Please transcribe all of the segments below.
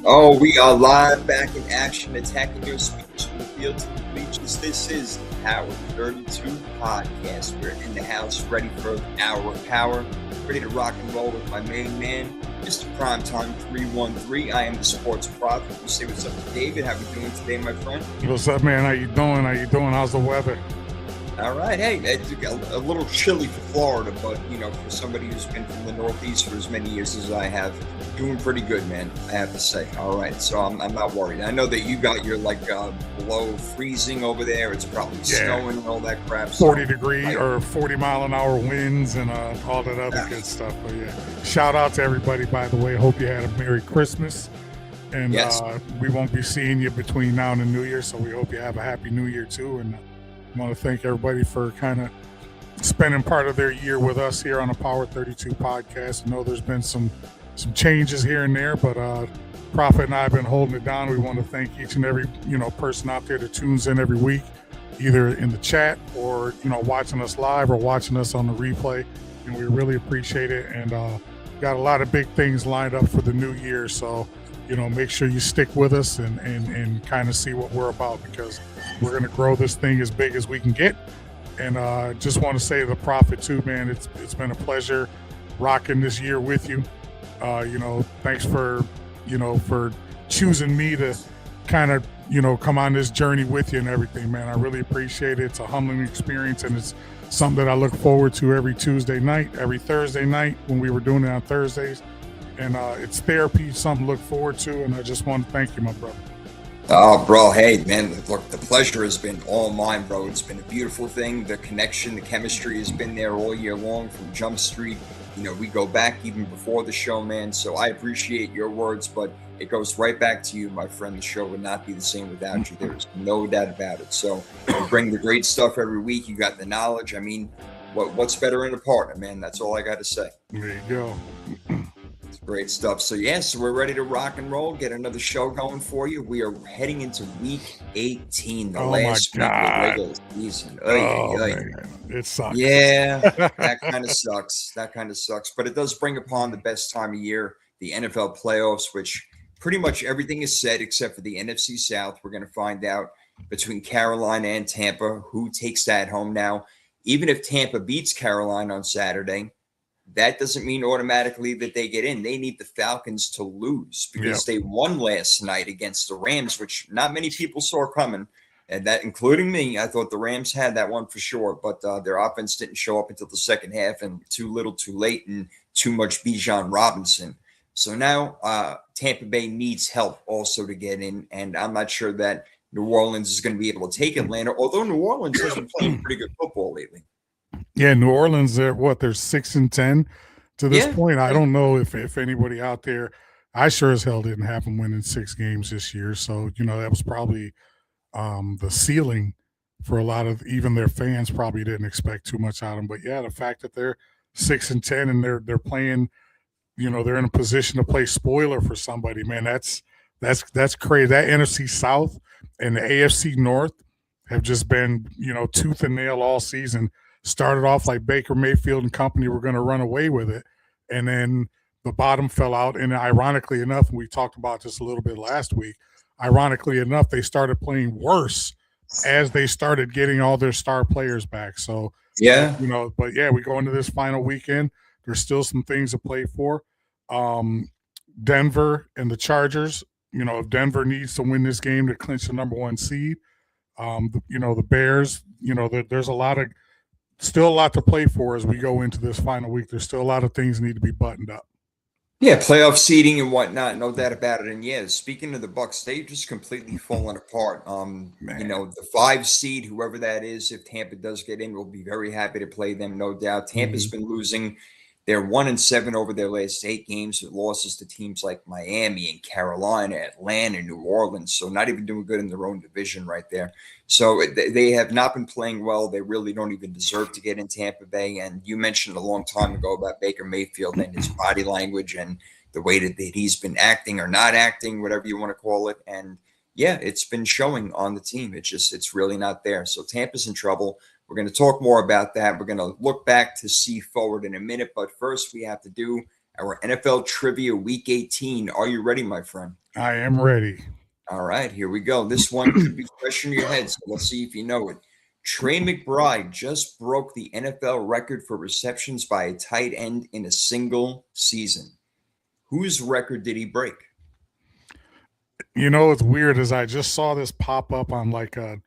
Oh, we are live, back in action, attacking your speech from the field to the bleachers. This is the Power 32 podcast. We're in the house, ready for an hour of power, ready to rock and roll with my main man, Mr. Primetime 313. I am the sports prophet. You say what's up to David. How we doing today, my friend? What's up, man? How you doing? How's the weather? All right. Hey, it's a little chilly for Florida, but, for somebody who's been from the Northeast for as many years as I have, doing pretty good, man, I have to say. All right. So I'm not worried. I know that you got your, below freezing over there. It's probably snowing and all that crap. 40-degree or 40-mile-an-hour winds and all that other good stuff. But, yeah, shout out to everybody, by the way. Hope you had a Merry Christmas. And yes. We won't be seeing you between now and the New Year, so we hope you have a Happy New Year, too. And I want to thank everybody for kind of spending part of their year with us here on the Power 32 podcast. I know there's been some changes here and there, but Prophet and I have been holding it down. We want to thank each and every person out there that tunes in every week, either in the chat or watching us live or watching us on the replay, and we really appreciate it. And got a lot of big things lined up for the new year, so make sure you stick with us and kind of see what we're about, because we're going to grow this thing as big as we can get. And just want to say to the Prophet too, man, it's been a pleasure rocking this year with you. Thanks for choosing me to kind of come on this journey with you and everything, man. I really appreciate it. It's a humbling experience, and it's something that I look forward to every Tuesday night, every Thursday night when we were doing it on Thursdays. And it's therapy, something to look forward to, and I just want to thank you, my brother. Oh, bro, hey, man, look, the pleasure has been all mine, bro. It's been a beautiful thing. The connection, the chemistry has been there all year long from Jump Street. We go back even before the show, man. So I appreciate your words, but it goes right back to you, my friend. The show would not be the same without you. There's no doubt about it. So you bring the great stuff every week. You got the knowledge. I mean, what's better in a partner, man? That's all I got to say. There you go. Great stuff. So yes, we're ready to rock and roll, get another show going for you. We are heading into week 18, the last week of the regular season. Man. It sucks. Yeah, that kind of sucks. But it does bring upon the best time of year, the NFL playoffs, which pretty much everything is set except for the NFC South. We're going to find out between Carolina and Tampa who takes that home now. Even if Tampa beats Carolina on Saturday, that doesn't mean automatically that they get in. They need the Falcons to lose because they won last night against the Rams, which not many people saw coming, and that, including me. I thought the Rams had that one for sure, but their offense didn't show up until the second half, and too little too late, and too much Bijan Robinson. So now Tampa Bay needs help also to get in, and I'm not sure that New Orleans is going to be able to take Atlanta, although New Orleans has been playing pretty good football lately. Yeah, New Orleans, they're 6-10 to this point. I don't know if anybody out there, I sure as hell didn't have them winning 6 games this year. So, that was probably the ceiling for a lot of even their fans. Probably didn't expect too much out of them. But yeah, the fact that they're 6-10 and they're playing, they're in a position to play spoiler for somebody, man, that's crazy. That NFC South and the AFC North have just been, tooth and nail all season. Started off like Baker Mayfield and company were going to run away with it, and then the bottom fell out. And ironically enough, and we talked about this a little bit last week, ironically enough, they started playing worse as they started getting all their star players back. So, but yeah, we go into this final weekend. There's still some things to play for. Denver and the Chargers, if Denver needs to win this game to clinch the number 1 seed, the Bears, there's still a lot to play for as we go into this final week. There's still a lot of things that need to be buttoned up. Yeah, playoff seeding and whatnot, no doubt about it. And yeah, speaking of the Bucs, they've just completely fallen apart. The 5 seed, whoever that is, if Tampa does get in, we'll be very happy to play them, no doubt. Tampa's been losing. They're 1-7 over their last 8 games with losses to teams like Miami and Carolina, Atlanta, New Orleans. So not even doing good in their own division right there. So they have not been playing well. They really don't even deserve to get in Tampa Bay. And you mentioned a long time ago about Baker Mayfield and his body language and the way that he's been acting or not acting, whatever you want to call it. And yeah, it's been showing on the team. It's really not there. So Tampa's in trouble. We're going to talk more about that. We're going to look back to see forward in a minute. But first, we have to do our NFL Trivia Week 18. Are you ready, my friend? I am ready. All right, here we go. This one could be fresh in your head, so let's see if you know it. Trey McBride just broke the NFL record for receptions by a tight end in a single season. Whose record did he break? You know, it's weird as I just saw this pop up on like a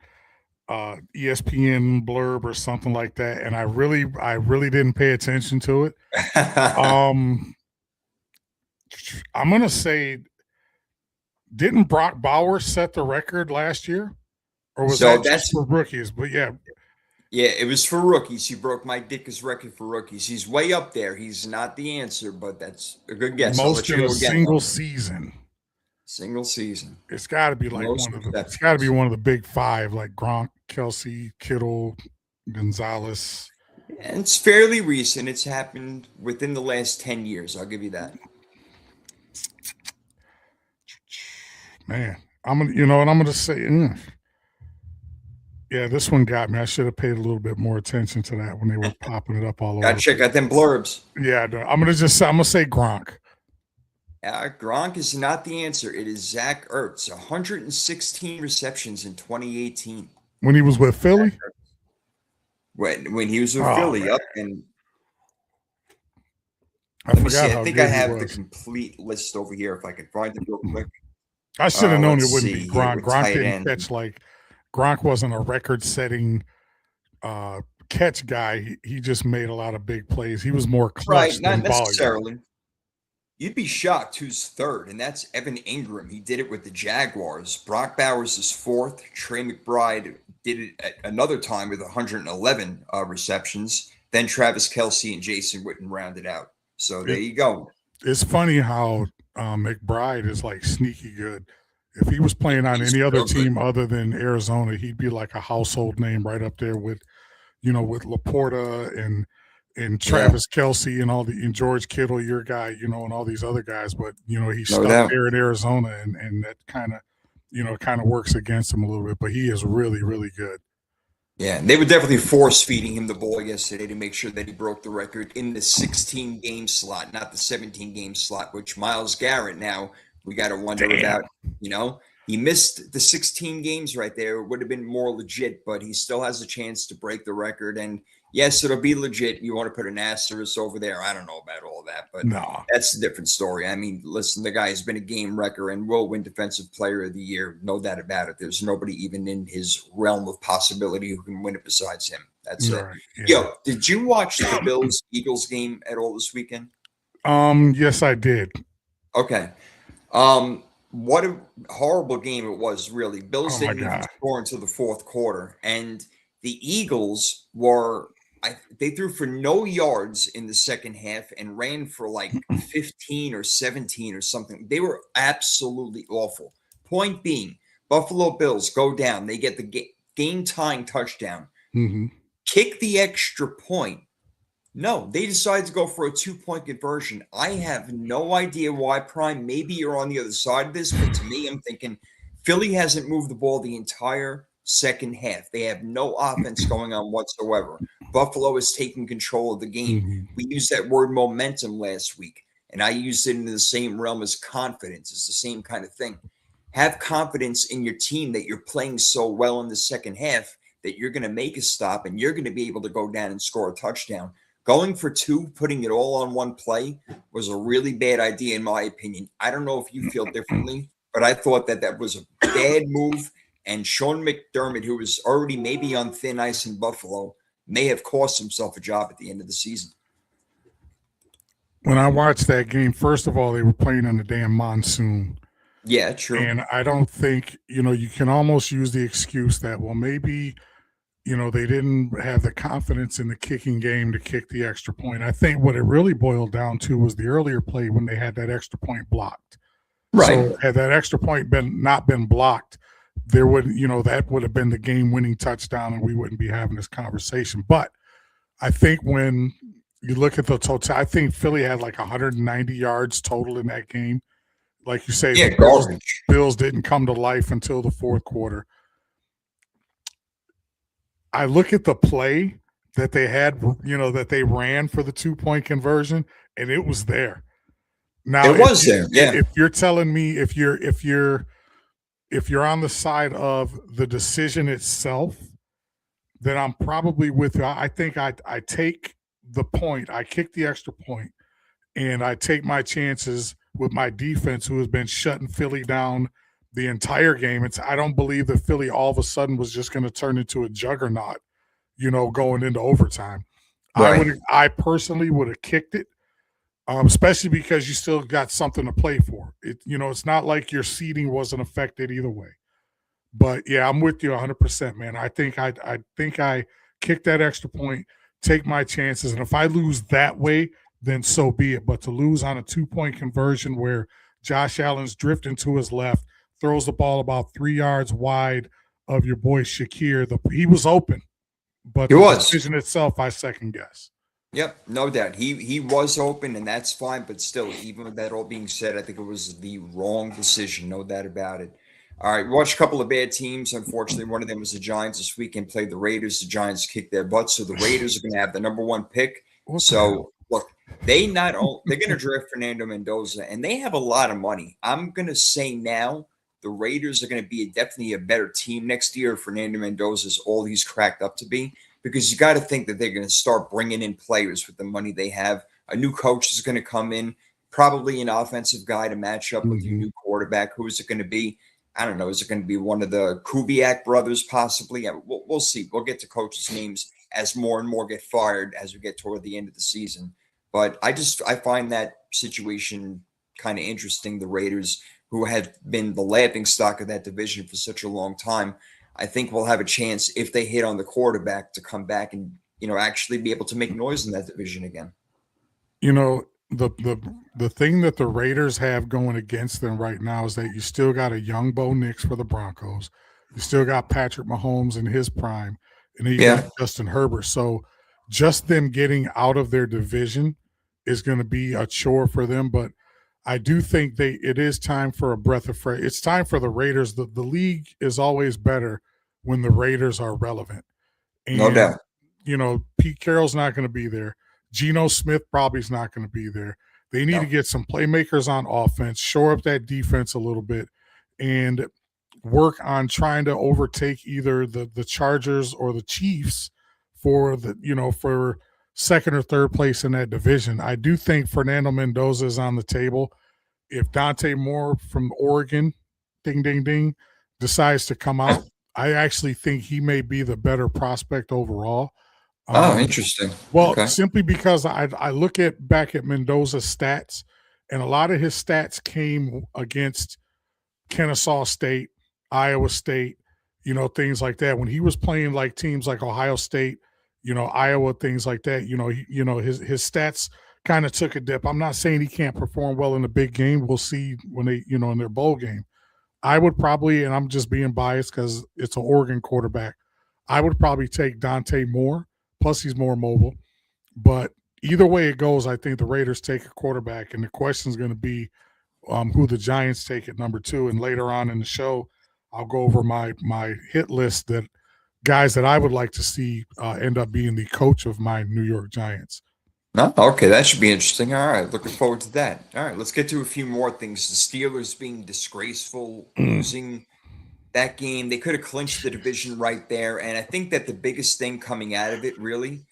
ESPN blurb or something like that, and I really didn't pay attention to it. I'm gonna say, didn't Brock Bowers set the record last year, or was that just for rookies? But yeah, it was for rookies. He broke Mike Ditka's record for rookies. He's way up there. He's not the answer, but that's a good guess. Most in a single season. Single season. It's got to be like it's got to be one of the big five, like Gronk, Kelsey, Kittle, Gonzalez. And it's fairly recent. It's happened within the last 10 years. I'll give you that. Man, I'm gonna say, yeah, this one got me. I should have paid a little bit more attention to that when they were popping it up all over. Gotta check out them blurbs. Yeah, I'm gonna say Gronk. Gronk is not the answer. It is Zach Ertz, 116 receptions in 2018. When he was with Philly? When he was with Philly, man. Yep. And let me see. I think I have the complete list over here if I can find it real quick. I should have known it wouldn't be Gronk. Gronk didn't catch Gronk wasn't a record-setting catch guy. He just made a lot of big plays. He was more clutch than not necessarily. You'd be shocked who's third, and that's Evan Ingram. He did it with the Jaguars. Brock Bowers is fourth. Trey McBride did it at another time with 111 receptions. Then Travis Kelce and Jason Witten rounded out. So there you go. It's funny how McBride is like sneaky good. If he was playing on any other team other than Arizona, he'd be like a household name right up there with Laporta and Travis Kelce and George Kittle, your guy, and all these other guys. But he's stuck there in Arizona, and that kind of works against him a little bit. But he is really, really good. Yeah, and they were definitely force feeding him the ball yesterday to make sure that he broke the record in the 16-game slot, not the 17-game slot, which Myles Garrett now we got to wonder about. He missed the 16 games right there. It would have been more legit, but he still has a chance to break the record. And yes, it'll be legit. You want to put an asterisk over there. I don't know about all that, but that's a different story. I mean, listen, the guy has been a game wrecker and will win Defensive Player of the Year. No doubt about it. There's nobody even in his realm of possibility who can win it besides him. That's it. Yeah. Yo, did you watch the Bills-Eagles game at all this weekend? Yes, I did. Okay. What a horrible game it was, really. Bills didn't even score until the fourth quarter. And the Eagles they threw for no yards in the second half and ran for like 15 or 17 or something. They were absolutely awful. Point being, Buffalo Bills go down. They get the game-tying touchdown. Mm-hmm. Kick the extra point. No, they decided to go for a 2-point conversion. I have no idea why, Prime. Maybe you're on the other side of this, but to me, I'm thinking Philly hasn't moved the ball the entire second half. They have no offense going on whatsoever. Buffalo is taking control of the game. Mm-hmm. We used that word momentum last week, and I used it in the same realm as confidence. It's the same kind of thing. Have confidence in your team that you're playing so well in the second half that you're going to make a stop and you're going to be able to go down and score a touchdown. Going for two, putting it all on one play was a really bad idea, in my opinion. I don't know if you feel differently, but I thought that was a bad move. And Sean McDermott, who was already maybe on thin ice in Buffalo, may have cost himself a job at the end of the season. When I watched that game, first of all, they were playing in the damn monsoon. Yeah, true. And I don't think, you can almost use the excuse that, well, maybe – they didn't have the confidence in the kicking game to kick the extra point. I think what it really boiled down to was the earlier play when they had that extra point blocked. Right. So had that extra point not been blocked, there would, that would have been the game-winning touchdown, and we wouldn't be having this conversation. But I think when you look at the total, I think Philly had like 190 yards total in that game. Like you say, the Bills didn't come to life until the fourth quarter. I look at the play that they had, that they ran for the 2-point conversion, and it was there. Now, It was there. Yeah. if you're telling me if you're on the side of the decision itself, then I'm probably with you. I think I take the point, I kick the extra point, and I take my chances with my defense, who has been shutting Philly down the entire game. I don't believe that Philly all of a sudden was just going to turn into a juggernaut, going into overtime. Right. I personally would have kicked it, especially because you still got something to play for. It's not like your seeding wasn't affected either way. But yeah, I'm with you 100%, man. I think I kick that extra point, take my chances, and if I lose that way, then so be it. But to lose on a 2-point conversion where Josh Allen's drifting to his left, throws the ball about 3 yards wide of your boy Shakir, he was open, but He the was. decision itself, I second guess. Yep, no doubt. He was open, and that's fine. But still, even with that all being said, I think it was the wrong decision, no doubt about it. All right, watch a couple of bad teams. Unfortunately, one of them was the Giants this weekend. Played the Raiders. The Giants kicked their butts, so the Raiders are going to have the #1 pick. So look, they're going to draft Fernando Mendoza, and they have a lot of money. I'm going to say now the Raiders are going to be definitely a better team next year if Fernando Mendoza is all he's cracked up to be, because you got to think that they're going to start bringing in players with the money they have. A new coach is going to come in, probably an offensive guy to match up with your new quarterback. Who is it going to be? I don't know. Is it going to be one of the Kubiak brothers, possibly? We'll see. We'll get to coaches' names as more and more get fired as we get toward the end of the season. But I find that situation kind of interesting. The Raiders, who have been the laughing stock of that division for such a long time, I think will have a chance, if they hit on the quarterback, to come back and actually be able to make noise in that division again. The thing that the Raiders have going against them right now is that you still got a young Bo Nix for the Broncos. You still got Patrick Mahomes in his prime, and then you got Justin Herbert. So just them getting out of their division is going to be a chore for them. But I do think it is time for a breath of fresh. It's time for the Raiders. The league is always better when the Raiders are relevant. And, no doubt. Pete Carroll's not going to be there. Geno Smith probably is not going to be there. They need to get some playmakers on offense, shore up that defense a little bit, and work on trying to overtake either the Chargers or the Chiefs for for second or third place in that division. I do think Fernando Mendoza is on the table. If Dante Moore from Oregon, ding, ding, ding, decides to come out, I actually think he may be the better prospect overall. Interesting. Well, simply because I look back at Mendoza's stats, and a lot of his stats came against Kennesaw State, Iowa State, things like that. When he was playing like teams like Ohio State, Iowa, things like that, his stats kind of took a dip. I'm not saying he can't perform well in the big game. We'll see when they, in their bowl game. I would probably, and I'm just being biased because it's an Oregon quarterback, I would probably take Dante Moore. Plus, he's more mobile. But either way it goes, I think the Raiders take a quarterback, and the question is going to be who the Giants take at #2. And later on in the show, I'll go over my hit list, that guys that I would like to see end up being the coach of my New York Giants. Okay, that should be interesting. All right, looking forward to that. All right, let's get to a few more things. The Steelers being disgraceful, losing that game. They could have clinched the division right there. And I think that the biggest thing coming out of it, really,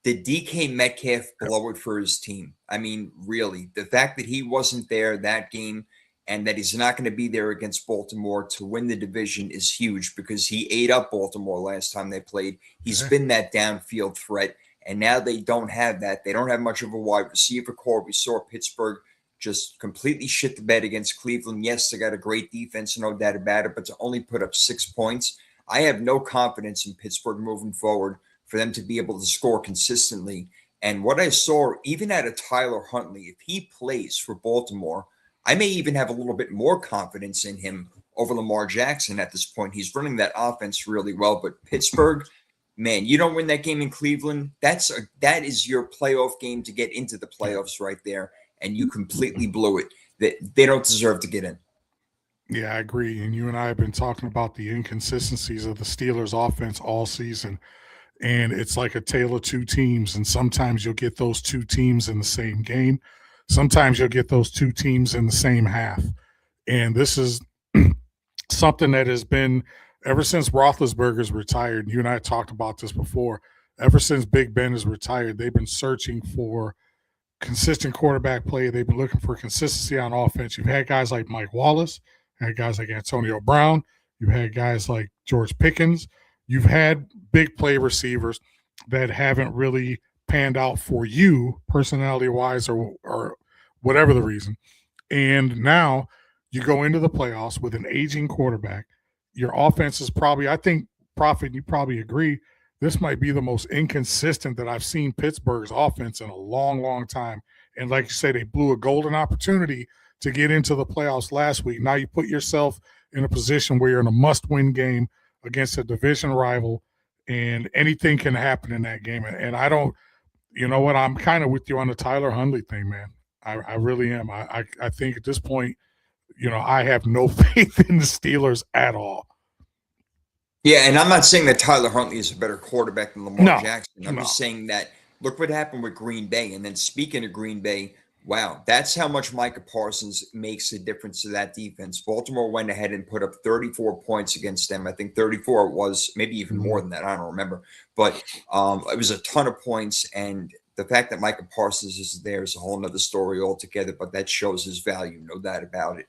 did DK Metcalf blow it for his team? I mean, really, the fact that he wasn't there that game and that he's not going to be there against Baltimore to win the division is huge, because he ate up Baltimore last time they played. He's been that downfield threat, and now they don't have that. They don't have much of a wide receiver core. We saw Pittsburgh just completely shit the bed against Cleveland. Yes, they got a great defense, no doubt about it, but to only put up 6 points, I have no confidence in Pittsburgh moving forward for them to be able to score consistently. And what I saw, even out of Tyler Huntley, if he plays for Baltimore, I may even have a little bit more confidence in him over Lamar Jackson at this point. He's running that offense really well, but Pittsburgh, man, you don't win that game in Cleveland, that is your playoff game to get into the playoffs right there. And you completely blew it. They don't deserve to get in. Yeah, I agree. And you and I have been talking about the inconsistencies of the Steelers' offense all season. And it's like a tale of two teams. And sometimes you'll get those two teams in the same game. sometimes you'll get those two teams in the same half. And this is something that has been ever since Roethlisberger's retired. You and I talked about this before. Ever since Big Ben is retired, they've been searching for consistent quarterback play. They've been looking for consistency on offense. You've had guys like Mike Wallace, had guys like Antonio Brown. You've had guys like George Pickens. You've had big play receivers that haven't really panned out for you personality-wise or whatever the reason. And now you go into the playoffs with an aging quarterback. Your offense is probably, I think, Prophet, you probably agree, this might be the most inconsistent that I've seen Pittsburgh's offense in a long, long time. And like you say, they blew a golden opportunity to get into the playoffs last week. Now you put yourself in a position where you're in a must-win game against a division rival, and anything can happen in that game. And I don't, you know what, I'm kind of with you on the Tyler Huntley thing, man. I really am. I think at this point, I have no faith in the Steelers at all. Yeah, and I'm not saying that Tyler Huntley is a better quarterback than Lamar Jackson. I'm just saying that look what happened with Green Bay. And then speaking of Green Bay, wow, that's how much Micah Parsons makes a difference to that defense. Baltimore went ahead and put up 34 points against them. I think 34 it was, maybe even more than that. I don't remember. But it was a ton of points. And the fact that Micah Parsons is there is a whole nother story altogether, but that shows his value, no doubt about it.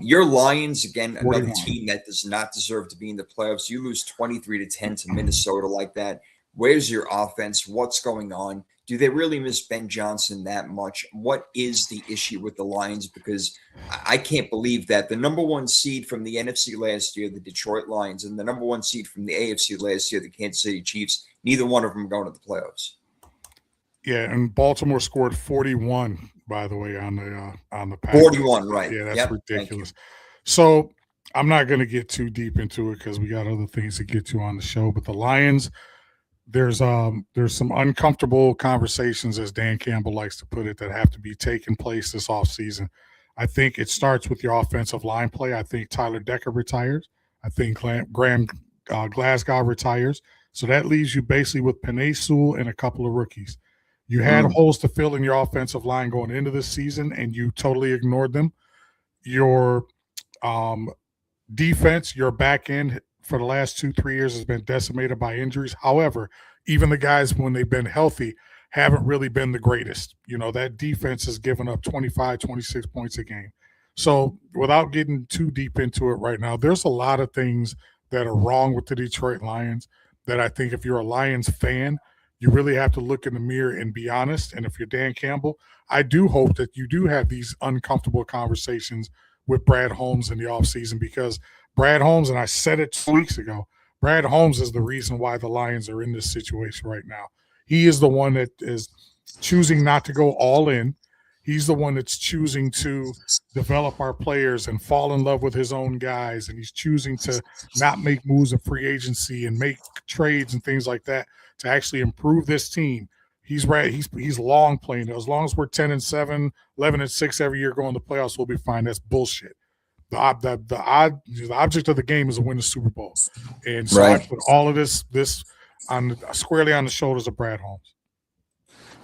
Your Lions, again, another team that does not deserve to be in the playoffs. You lose 23-10 to Minnesota like that. Where's your offense? What's going on? Do they really miss Ben Johnson that much? What is the issue with the Lions? Because I can't believe that the number one seed from the NFC last year, the Detroit Lions, and the number one seed from the AFC last year, the Kansas City Chiefs, neither one of them going to the playoffs. Yeah, and Baltimore scored 41, by the way, on the Packers. 41, right? Yeah, that's ridiculous. So I'm not going to get too deep into it because we got other things to get to on the show. But the Lions, there's some uncomfortable conversations, as Dan Campbell likes to put it, that have to be taking place this offseason. I think it starts with your offensive line play. I think Tyler Decker retires. I think Graham Glasgow retires. So that leaves you basically with Penei Sewell and a couple of rookies. You had holes to fill in your offensive line going into this season, and you totally ignored them. Your defense, your back end for the last 2-3 years has been decimated by injuries. However, even the guys, when they've been healthy, haven't really been the greatest. That defense has given up 25, 26 points a game. So without getting too deep into it right now, there's a lot of things that are wrong with the Detroit Lions that I think if you're a Lions fan, you really have to look in the mirror and be honest. And if you're Dan Campbell, I do hope that you do have these uncomfortable conversations with Brad Holmes in the offseason, because Brad Holmes, and I said it 2 weeks ago, Brad Holmes is the reason why the Lions are in this situation right now. He is the one that is choosing not to go all in. He's the one that's choosing to develop our players and fall in love with his own guys. And he's choosing to not make moves in free agency and make trades and things like that to actually improve this team. He's right. He's long playing. As long as we're 10-7, 11-6 every year going to the playoffs, we'll be fine. That's bullshit. The object of the game is to win the Super Bowl. And so I put all of this squarely on the shoulders of Brad Holmes.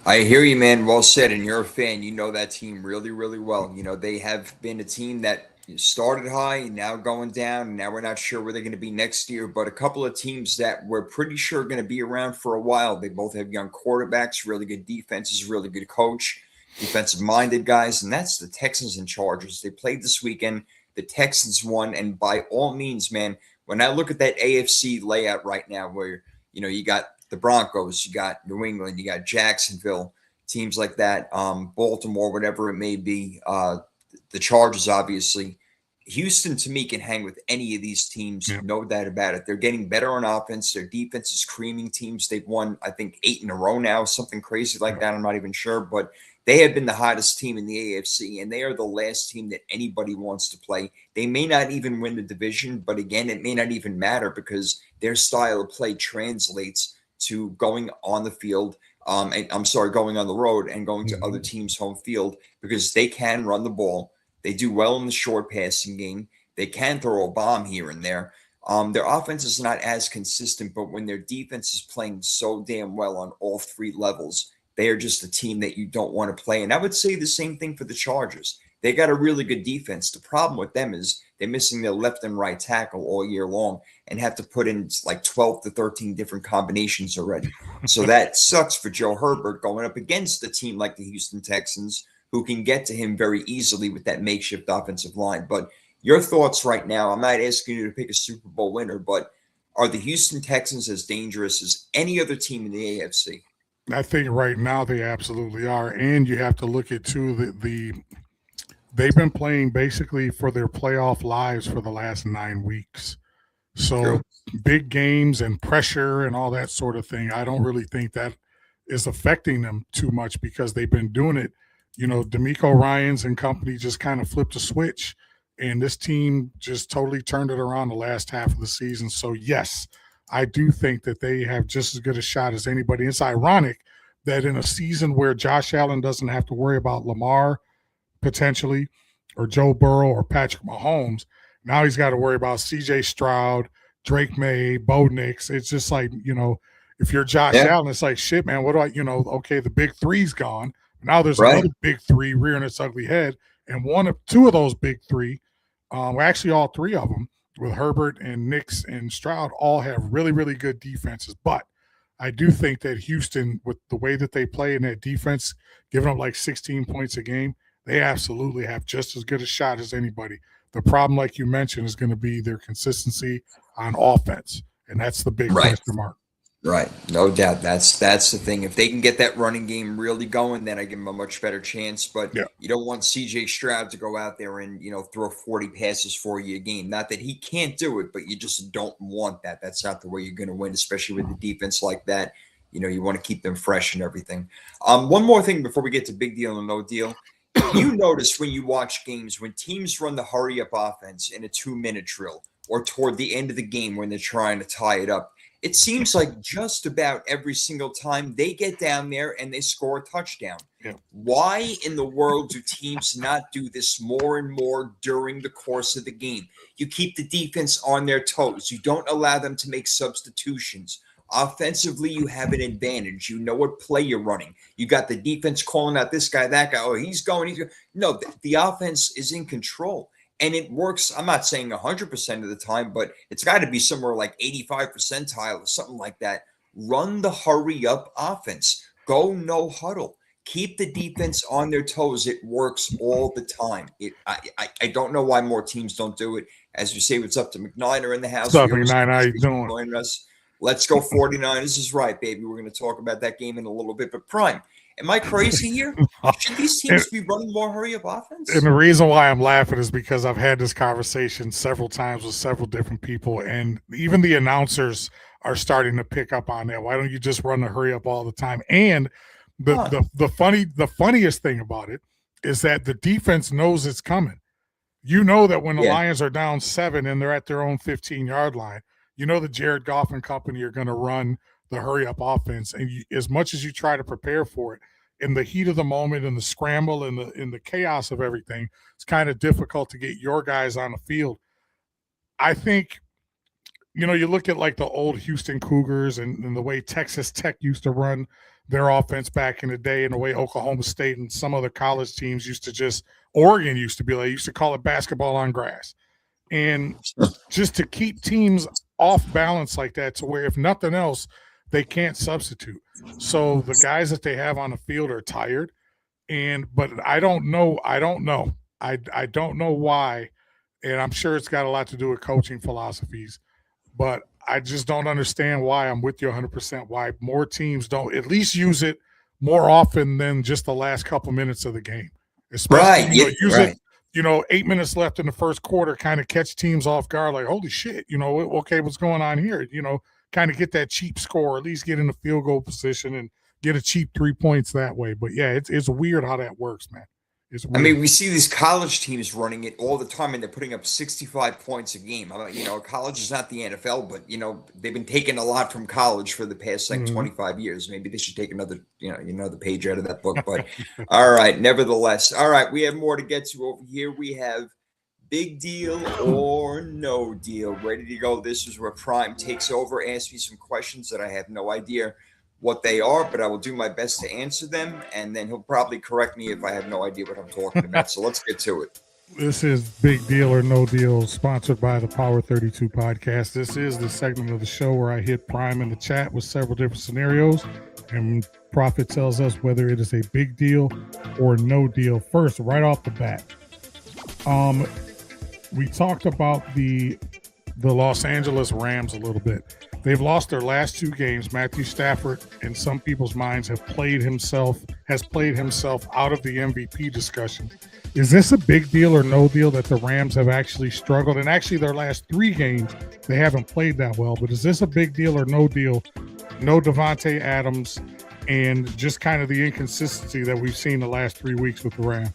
I hear you, man. Well said. And you're a fan. You know that team really, really well. They have been a team that started high, now going down, and now we're not sure where they're going to be next year. But a couple of teams that we're pretty sure are going to be around for a while. They both have young quarterbacks, really good defenses, really good coach, defensive-minded guys, and that's the Texans and Chargers. They played this weekend. The Texans won, and by all means, man, when I look at that AFC layout right now where, you got the Broncos, you got New England, you got Jacksonville, teams like that, Baltimore, whatever it may be, the Chargers, obviously. Houston, to me, can hang with any of these teams, no doubt about it. They're getting better on offense. Their defense is creaming teams. They've won, I think, 8 in a row now, something crazy like that. I'm not even sure. But they have been the hottest team in the AFC, and they are the last team that anybody wants to play. They may not even win the division, but again, it may not even matter because their style of play translates to going on the field. Going on the road and going to other teams' home field because they can run the ball. They do well in the short passing game. They can throw a bomb here and there. Their offense is not as consistent, but when their defense is playing so damn well on all 3 levels, they are just a team that you don't want to play. And I would say the same thing for the Chargers. They got a really good defense. The problem with them is they're missing their left and right tackle all year long and have to put in like 12 to 13 different combinations already. So that sucks for Joe Herbert going up against a team like the Houston Texans, who can get to him very easily with that makeshift offensive line. But your thoughts right now, I'm not asking you to pick a Super Bowl winner, but are the Houston Texans as dangerous as any other team in the AFC? I think right now they absolutely are. And you have to look at, too, they've been playing basically for their playoff lives for the last 9 weeks. So True. big games and pressure and all that sort of thing, I don't really think that is affecting them too much because they've been doing it. D'Amico Ryans and company just kind of flipped a switch, and this team just totally turned it around the last half of the season. So, yes, I do think that they have just as good a shot as anybody. It's ironic that in a season where Josh Allen doesn't have to worry about Lamar potentially or Joe Burrow or Patrick Mahomes, now he's got to worry about C.J. Stroud, Drake May, Bo Nix. It's just like, if you're Josh Allen, it's like, shit, man, what do I, okay, the big three's gone. Now there's another big three rearing its ugly head. And two of those big three, actually all three of them, with Herbert and Nix and Stroud, all have really, really good defenses. But I do think that Houston, with the way that they play in that defense, giving up like 16 points a game, they absolutely have just as good a shot as anybody. The problem, like you mentioned, is going to be their consistency on offense, and that's the big question mark. Right, no doubt. That's the thing. If they can get that running game really going, then I give them a much better chance. But you don't want C.J. Stroud to go out there and throw 40 passes for you a game. Not that he can't do it, but you just don't want that. That's not the way you're going to win, especially with the defense like that. You want to keep them fresh and everything. One more thing before we get to big deal and no deal. You notice when you watch games, when teams run the hurry up offense in a 2-minute drill or toward the end of the game when they're trying to tie it up, it seems like just about every single time they get down there and they score a touchdown. Yeah. Why in the world do teams not do this more and more during the course of the game? You keep the defense on their toes. You don't allow them to make substitutions. Offensively, you have an advantage. You know what play you're running. You got the defense calling out this guy, that guy. Oh, he's going. No, the offense is in control. And it works, I'm not saying 100% of the time, but it's got to be somewhere like 85 percentile or something like that. Run the hurry up offense. Go no huddle. Keep the defense on their toes. It works all the time. I don't know why more teams don't do it. As you say, it's up to McNiner in the house. What's up, McNiner? How you doing? Joining us. Let's go 49ers. This is right, baby. We're going to talk about that game in a little bit. But Prime, am I crazy here? Should these teams be running more hurry-up offense? And the reason why I'm laughing is because I've had this conversation several times with several different people, and even the announcers are starting to pick up on that. Why don't you just run the hurry-up all the time? And the funniest thing about it is that the defense knows it's coming. You know that when the Lions are down 7 and they're at their own 15-yard line, you know that Jared Goff and company are going to run the hurry-up offense. And as much as you try to prepare for it, in the heat of the moment and the scramble and in the chaos of everything, it's kind of difficult to get your guys on the field. I think, you look at like the old Houston Cougars and the way Texas Tech used to run their offense back in the day, and the way Oklahoma State and some other college teams used to Oregon used to call it basketball on grass. And just to keep teams off balance like that, to where if nothing else, they can't substitute. So the guys that they have on the field are tired. But I don't know. I don't know why. And I'm sure it's got a lot to do with coaching philosophies, but I just don't understand why. I'm with you 100%. Why more teams don't at least use it more often than just the last couple minutes of the game. Especially, use it, 8 minutes left in the first quarter, kind of catch teams off guard, like, holy shit, okay, what's going on here? Kind of get that cheap score, at least get in the field goal position and get a cheap 3 points that way. But yeah, it's weird how that works, man. It's weird. I mean, we see these college teams running it all the time, and they're putting up 65 points a game. College is not the NFL, but they've been taking a lot from college for the past 25 years. Maybe they should take another page out of that book. But all right, nevertheless, all right, we have more to get to over here. We have big deal or no deal, ready to go. This is where Prime takes over, asks me some questions that I have no idea what they are, but I will do my best to answer them. And then he'll probably correct me if I have no idea what I'm talking about. So let's get to it. This is Big Deal or No Deal, sponsored by the Power 32 podcast. This is the segment of the show where I hit Prime in the chat with several different scenarios, and Prophet tells us whether it is a big deal or no deal. First, right off the bat, we talked about the Los Angeles Rams a little bit. They've lost their last 2 games. Matthew Stafford, in some people's minds, has played himself out of the MVP discussion. Is this a big deal or no deal that the Rams have actually struggled? And actually, their last 3 games, they haven't played that well. But is this a big deal or no deal? No Devontae Adams, and just kind of the inconsistency that we've seen the last 3 weeks with the Rams.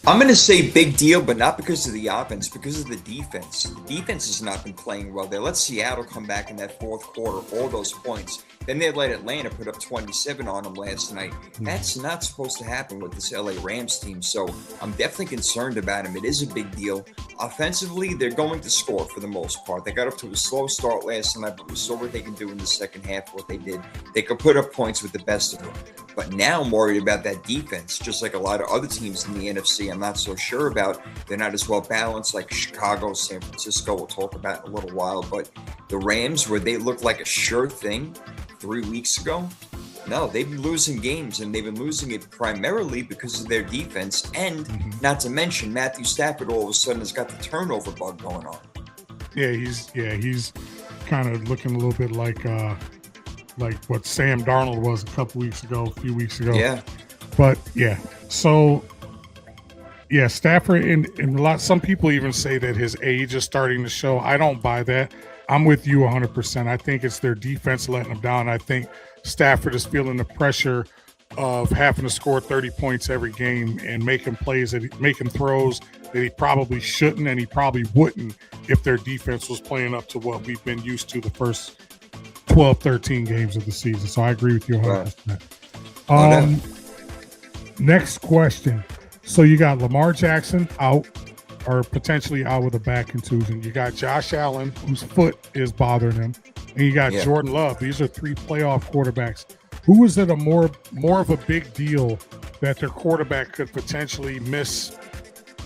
I'm going to say big deal, but not because of the offense, because of the defense. The defense has not been playing well. They let Seattle come back in that fourth quarter, all those points. Then they let Atlanta put up 27 on them last night. That's not supposed to happen with this LA Rams team. So I'm definitely concerned about them. It is a big deal. Offensively, they're going to score for the most part. They got up to a slow start last night, but we saw what they can do in the second half, what they did. They could put up points with the best of them. But now I'm worried about that defense, just like a lot of other teams in the NFC. I'm not so sure about. They're not as well balanced like Chicago, San Francisco. We'll talk about in a little while. But the Rams, where they looked like a sure thing 3 weeks ago, no, they've been losing games, and they've been losing it primarily because of their defense. And not to mention, Matthew Stafford all of a sudden has got the turnover bug going on. Yeah, he's kind of looking a little bit like what Sam Darnold was a few weeks ago. Yeah. But yeah, so yeah, Stafford and some people even say that his age is starting to show. I don't buy that. I'm with you 100%. I think it's their defense letting them down. I think Stafford is feeling the pressure of having to score 30 points every game and making throws that he probably shouldn't, and he probably wouldn't if their defense was playing up to what we've been used to the first 12, 13 games of the season. So I agree with you 100%. Next question. So you got Lamar Jackson out or potentially out with a back contusion. You got Josh Allen, whose foot is bothering him. And you got Jordan Love. These are 3 playoff quarterbacks. Who is it more of a big deal that their quarterback could potentially miss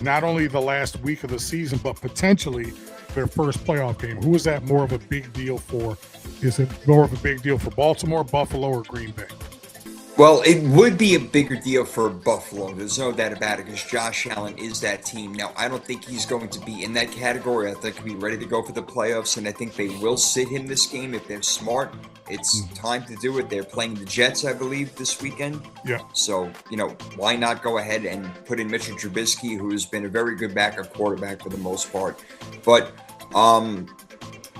not only the last week of the season, but potentially their first playoff game? Who is that more of a big deal for? Is it more of a big deal for Baltimore, Buffalo, or Green Bay? Well, it would be a bigger deal for Buffalo. There's no doubt about it, because Josh Allen is that team. Now, I don't think he's going to be in that category. I think he'll be ready to go for the playoffs, and I think they will sit him this game if they're smart. It's time to do it. They're playing the Jets, I believe, this weekend. Yeah. So, why not go ahead and put in Mitchell Trubisky, who's been a very good backup quarterback for the most part. But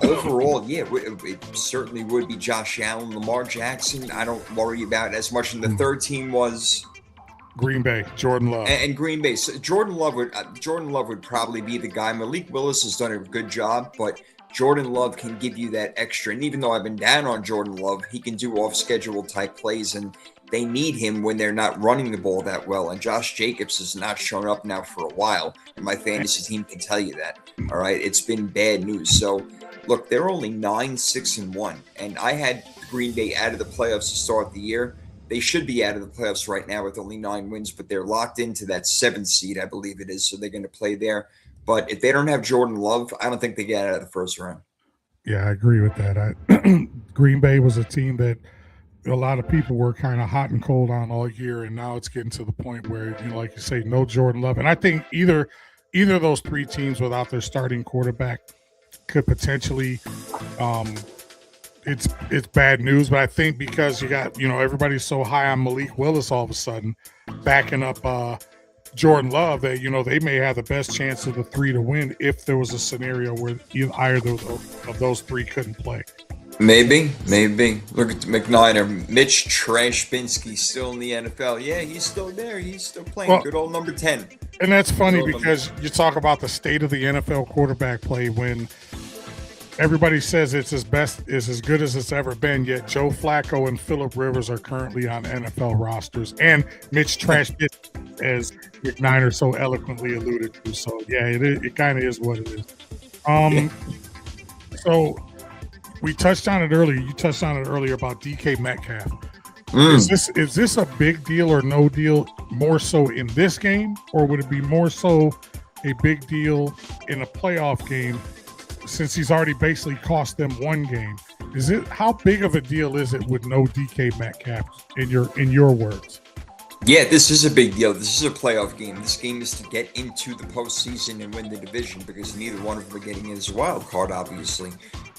overall, yeah, it certainly would be Josh Allen. Lamar Jackson, I don't worry about as much. And the third team was Green Bay, Jordan Love. And Green Bay. So Jordan Love would probably be the guy. Malik Willis has done a good job, but Jordan Love can give you that extra. And even though I've been down on Jordan Love, he can do off-schedule type plays, and they need him when they're not running the ball that well. And Josh Jacobs has not shown up now for a while, and my fantasy team can tell you that. All right, it's been bad news. So, look, they're only 9-6-1, and I had Green Bay out of the playoffs to start the year. They should be out of the playoffs right now with only 9 wins, but they're locked into that 7th seed, I believe it is, so they're going to play there. But if they don't have Jordan Love, I don't think they get out of the first round. Yeah, I agree with that. Green Bay was a team that a lot of people were kind of hot and cold on all year, and now it's getting to the point where, like you say, no Jordan Love. And I think either of those 3 teams without their starting quarterback could potentially it's bad news. But I think because you got, everybody's so high on Malik Willis all of a sudden backing up Jordan Love that, they may have the best chance of the 3 to win if there was a scenario where either of those 3 couldn't play. Maybe. Look at McNiner. Mitch Trashbinsky still in the NFL. Yeah, he's still there. He's still playing. Good old number 10. And that's funny because you talk about the state of the NFL quarterback play when everybody says it's as good as it's ever been, yet Joe Flacco and Phillip Rivers are currently on NFL rosters, and Mitch Trashbinsky, as McNiner so eloquently alluded to. So yeah, it kind of is what it is. So We touched on it earlier. You touched on it earlier about DK Metcalf. Mm. Is this a big deal or no deal more so in this game, or would it be more so a big deal in a playoff game since he's already basically cost them one game? How big of a deal is it with no DK Metcalf in your words? Yeah, this is a big deal. This is a playoff game. This game is to get into the postseason and win the division because neither one of them are getting in as a wild card, obviously.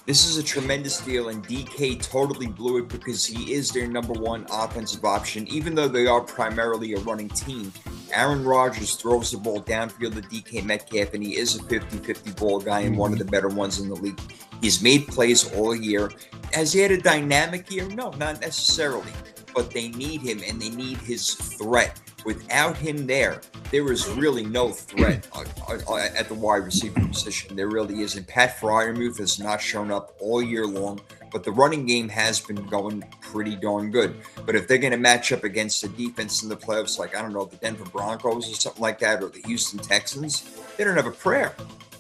This is a tremendous deal, and DK totally blew it because he is their number one offensive option, even though they are primarily a running team. Aaron Rodgers throws the ball downfield to DK Metcalf, and he is a 50-50 ball guy and one of the better ones in the league. He's made plays all year. Has he had a dynamic year? No, not necessarily. But they need him, and they need his threat. Without him there is really no threat at the wide receiver position. There really isn't. Pat Freiermuth has not shown up all year long, but the running game has been going pretty darn good. But if they're going to match up against a defense in the playoffs like, I don't know, the Denver Broncos or something like that, or the Houston Texans, they don't have a prayer.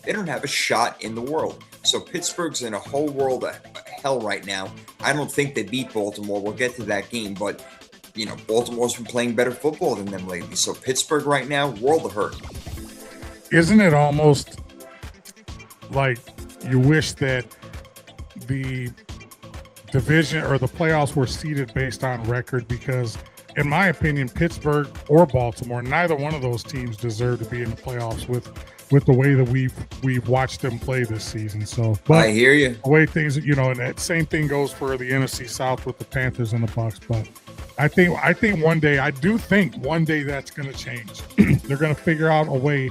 They don't have a shot in the world. So Pittsburgh's in a whole world of hell right now. I don't think they beat Baltimore. We'll get to that game, but Baltimore's been playing better football than them lately. So Pittsburgh right now, world of hurt. Isn't it almost like you wish that the division or the playoffs were seeded based on record? Because in my opinion, Pittsburgh or Baltimore, neither one of those teams deserve to be in the playoffs with the way that we've watched them play this season. So, but I hear you. The way things, and that same thing goes for the NFC South with the Panthers and the Bucks. But I think one day that's going to change. They're going to figure out a way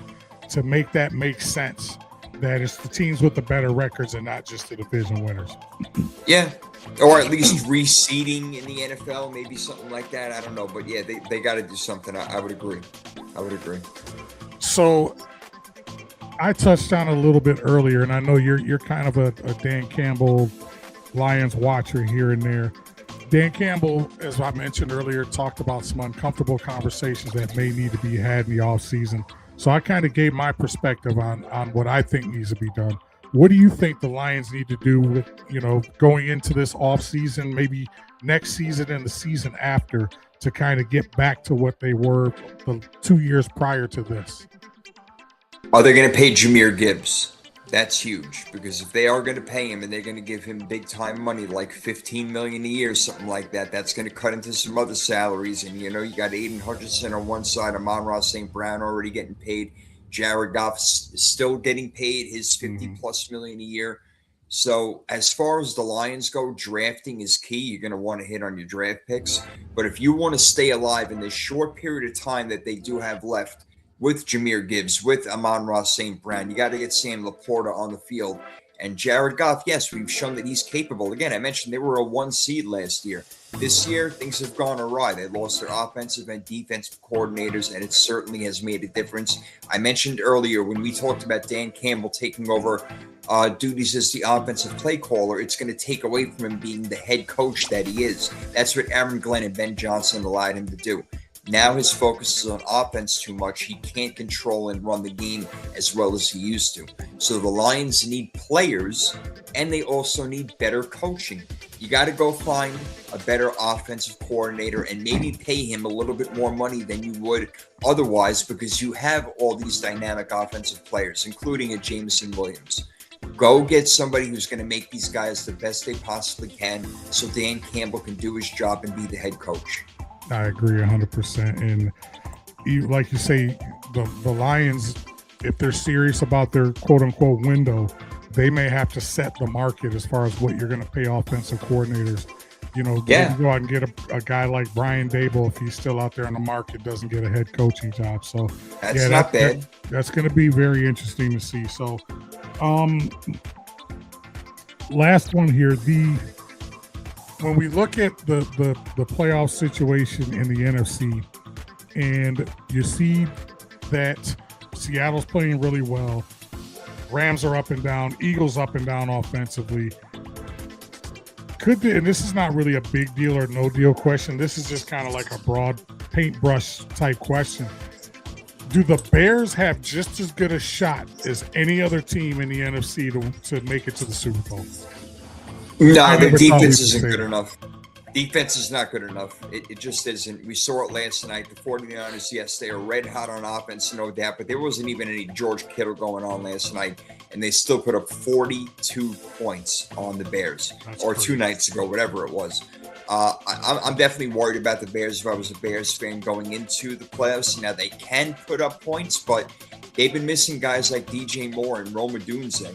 to make that make sense. That it's the teams with the better records and not just the division winners. Yeah. Or at least reseeding in the NFL, maybe something like that. I don't know. But yeah, they got to do something. I would agree. So I touched on it a little bit earlier, and I know you're kind of a Dan Campbell Lions watcher here and there. Dan Campbell, as I mentioned earlier, talked about some uncomfortable conversations that may need to be had in the offseason. So I kind of gave my perspective on what I think needs to be done. What do you think the Lions need to do with, going into this offseason, maybe next season and the season after, to kind of get back to what they were the 2 years prior to this? Are they going to pay Jahmyr Gibbs? That's huge, because if they are going to pay him and they're going to give him big time money, like $15 million a year, something like that, that's going to cut into some other salaries. And, you got Aiden Hutchinson on one side, Amon-Ra St. Brown already getting paid. Jared Goff is still getting paid his $50 plus million a year. So as far as the Lions go, drafting is key. You're going to want to hit on your draft picks. But if you want to stay alive in this short period of time that they do have left, with Jahmyr Gibbs, with Amon-Ra St. Brown, you got to get Sam Laporta on the field. And Jared Goff, yes, we've shown that he's capable. Again, I mentioned they were a 1 seed last year. This year, things have gone awry. They lost their offensive and defensive coordinators, and it certainly has made a difference. I mentioned earlier when we talked about Dan Campbell taking over duties as the offensive play caller, it's going to take away from him being the head coach that he is. That's what Aaron Glenn and Ben Johnson allowed him to do. Now his focus is on offense too much. He can't control and run the game as well as he used to. So the Lions need players, and they also need better coaching. You got to go find a better offensive coordinator and maybe pay him a little bit more money than you would otherwise, because you have all these dynamic offensive players, including a Jameson Williams. Go get somebody who's going to make these guys the best they possibly can so Dan Campbell can do his job and be the head coach. I agree 100%. And like you say, the Lions, if they're serious about their quote-unquote window, they may have to set the market as far as what you're going to pay offensive coordinators. Go out and get a guy like Brian Daboll, if he's still out there on the market, doesn't get a head coaching job. So that's not bad. That's going to be very interesting to see. So last one here, when we look at the playoff situation in the NFC, and you see that Seattle's playing really well, Rams are up and down, Eagles up and down offensively. And this is not really a big deal or no deal question. This is just kind of like a broad paintbrush type question. Do the Bears have just as good a shot as any other team in the NFC to make it to the Super Bowl? No, I their never thought we defense would isn't say good that. enough. Defense is not good enough. It just isn't. We saw it last night. The 49ers, yes, they are red hot on offense, no doubt, but there wasn't even any George Kittle going on last night, and they still put up 42 points on the Bears, That's or crazy. 2 nights ago, whatever it was. I'm definitely worried about the Bears if I was a Bears fan going into the playoffs. Now, they can put up points, but they've been missing guys like DJ Moore and Roma Dunze.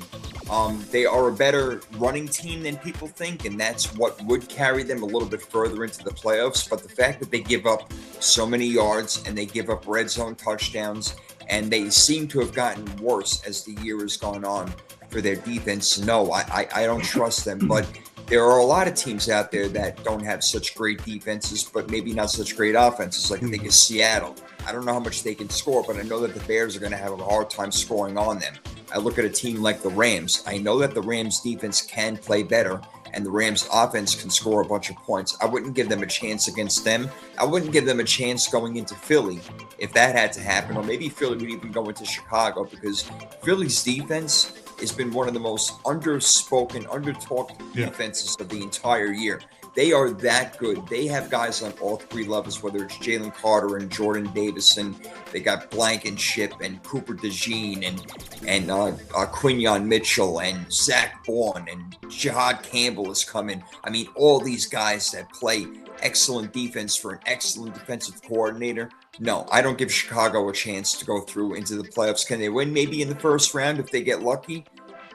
They are a better running team than people think, and that's what would carry them a little bit further into the playoffs. But the fact that they give up so many yards and they give up red zone touchdowns, and they seem to have gotten worse as the year has gone on for their defense, no, I don't trust them. But there are a lot of teams out there that don't have such great defenses, but maybe not such great offenses. Like I think of Seattle. I don't know how much they can score, but I know that the Bears are going to have a hard time scoring on them. I look at a team like the Rams. I know that the Rams defense can play better, and the Rams offense can score a bunch of points. I wouldn't give them a chance against them. I wouldn't give them a chance going into Philly if that had to happen, or maybe Philly would even go into Chicago, because Philly's defense has been one of the most underspoken, undertalked defenses of the entire year. They are that good. They have guys on all three levels, whether it's Jalen Carter and Jordan Davison. They got Blankenship and Cooper DeJean and Quinyon Mitchell and Zach Bourne and Jihad Campbell is coming. I mean, all these guys that play excellent defense for an excellent defensive coordinator. No, I don't give Chicago a chance to go through into the playoffs. Can they win maybe in the first round if they get lucky?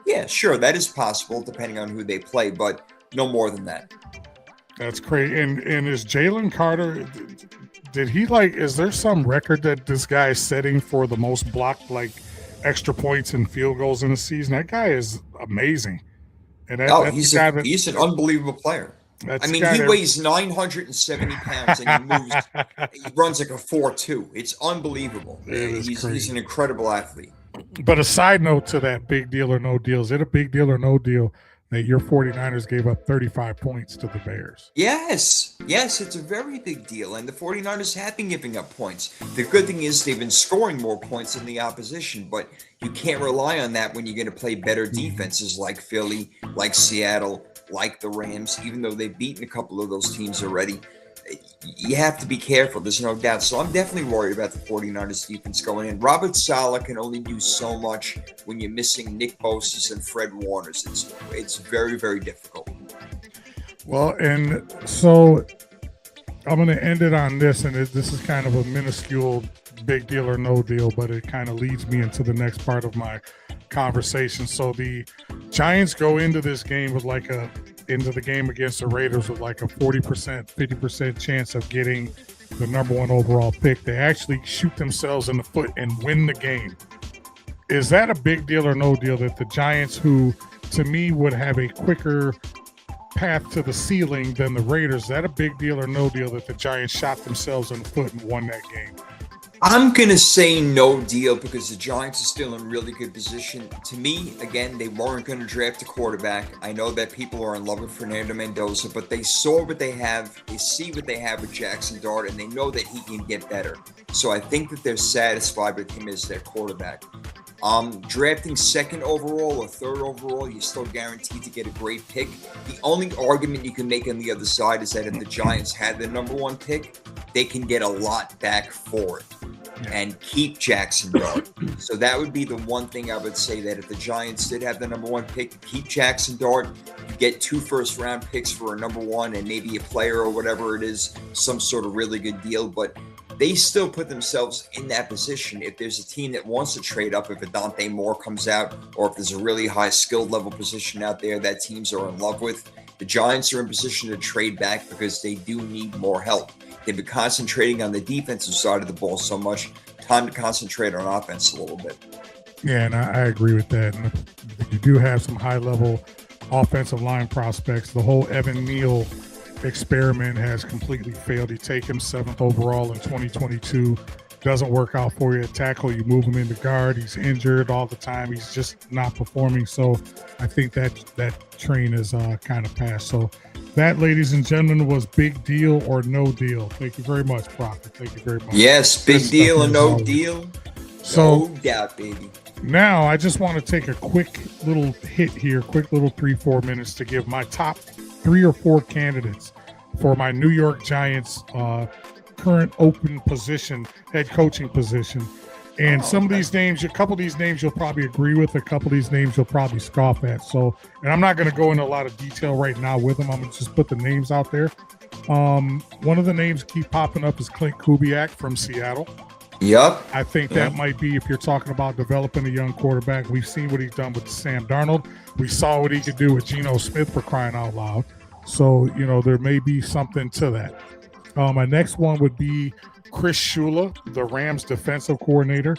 Yeah, sure, that is possible depending on who they play, but no more than that. That's crazy. And is Jalen Carter, did he is there some record that this guy is setting for the most blocked extra points and field goals in a season? That guy is amazing. And he's an unbelievable player. I mean, he weighs 970 pounds and he runs like a 4.2. It's unbelievable. He's an incredible athlete. But a side note to that big deal or no deal, is it a big deal or no deal that your 49ers gave up 35 points to the Bears? Yes, it's a very big deal, and the 49ers have been giving up points. The good thing is they've been scoring more points than the opposition, but you can't rely on that when you're going to play better defenses like Philly, like Seattle, like the Rams, even though they've beaten a couple of those teams already. You have to be careful, there's no doubt. So I'm definitely worried about the 49ers defense going in. Robert Saleh can only do so much when you're missing Nick Bosa's and Fred Warner's. It's very, very difficult. Well, and so I'm going to end it on this, and this is kind of a minuscule big deal or no deal, but it kind of leads me into the next part of my conversation. So the Giants go into this game with into the game against the Raiders with a 40%, 50% chance of getting the number one overall pick. They actually shoot themselves in the foot and win the game. Is that a big deal or no deal that the Giants, who to me would have a quicker path to the ceiling than the Raiders, is that a big deal or no deal that the Giants shot themselves in the foot and won that game? I'm going to say no deal because the Giants are still in really good position. To me, again, they weren't going to draft a quarterback. I know that people are in love with Fernando Mendoza, but they saw what they have. They see what they have with Jackson Dart, and they know that he can get better. So I think that they're satisfied with him as their quarterback. Drafting second overall or third overall, you're still guaranteed to get a great pick. The only argument you can make on the other side is that if the Giants had the number one pick, they can get a lot back for it and keep Jackson Dart. So that would be the one thing I would say, that if the Giants did have the number one pick, keep Jackson Dart, you get 2 first-round picks for a number one and maybe a player or whatever it is, some sort of really good deal. But they still put themselves in that position. If there's a team that wants to trade up, if a Dante Moore comes out, or if there's a really high skilled level position out there that teams are in love with, the Giants are in position to trade back because they do need more help. They've been concentrating on the defensive side of the ball so much. Time to concentrate on offense a little bit. Yeah, and I agree with that. And you do have some high-level offensive line prospects. The whole Evan Neal experiment has completely failed. You take him 7th overall in 2022. Doesn't work out for you at tackle. You move him into guard. He's injured all the time. He's just not performing. So I think that train is kind of passed. So that, ladies and gentlemen, was big deal or no deal. Thank you very much, Prophet. Thank you very much. Yes, big deal or no deal. So, no doubt, baby. Now, I just want to take a quick little hit here, quick little 3-4 minutes to give my top 3 or 4 candidates for my New York Giants current open position, head coaching position. And some of these names, a couple of these names you'll probably agree with, a couple of these names you'll probably scoff at. So, and I'm not going to go into a lot of detail right now with them. I'm going to just put the names out there. One of the names keep popping up is Clint Kubiak from Seattle. Yep. I think that might be, if you're talking about developing a young quarterback, we've seen what he's done with Sam Darnold. We saw what he could do with Geno Smith, for crying out loud. So, there may be something to that. My next one would be Chris Shula, the Rams defensive coordinator.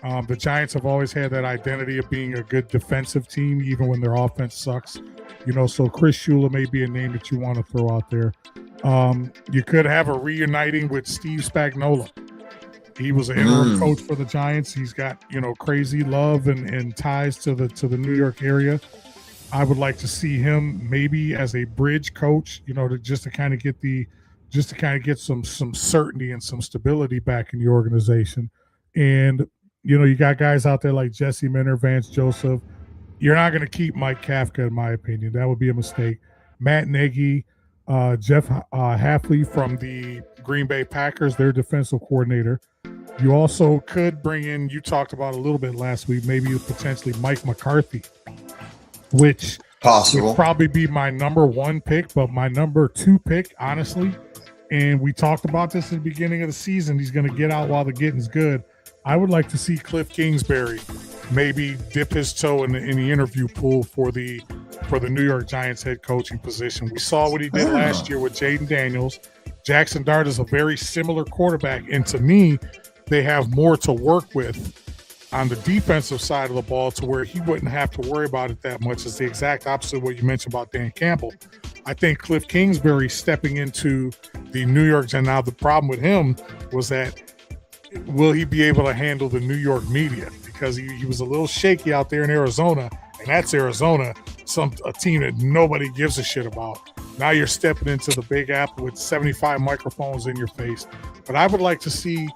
The Giants have always had that identity of being a good defensive team, even when their offense sucks. So Chris Shula may be a name that you want to throw out there. You could have a reuniting with Steve Spagnuolo. He was an interim coach for the Giants. He's got, crazy love and ties to the New York area. I would like to see him maybe as a bridge coach, to kind of get some certainty and some stability back in the organization. And, you got guys out there like Jesse Minter, Vance Joseph. You're not going to keep Mike Kafka, in my opinion. That would be a mistake. Matt Nagy, Jeff Hafley from the Green Bay Packers, their defensive coordinator. You also could bring in, you talked about a little bit last week, maybe potentially Mike McCarthy, which would probably be my number 1 pick, but my number 2 pick, honestly, and we talked about this at the beginning of the season, he's going to get out while the getting's good. I would like to see Cliff Kingsbury maybe dip his toe in the interview pool for the New York Giants head coaching position. We saw what he did last year with Jaden Daniels. Jackson Dart is a very similar quarterback, and to me, they have more to work with on the defensive side of the ball to where he wouldn't have to worry about it that much. It's the exact opposite of what you mentioned about Dan Campbell. I think Cliff Kingsbury stepping into the New York, and now the problem with him was that will he be able to handle the New York media? Because he was a little shaky out there in Arizona, and that's Arizona, a team that nobody gives a shit about. Now you're stepping into the Big Apple with 75 microphones in your face. But I would like to see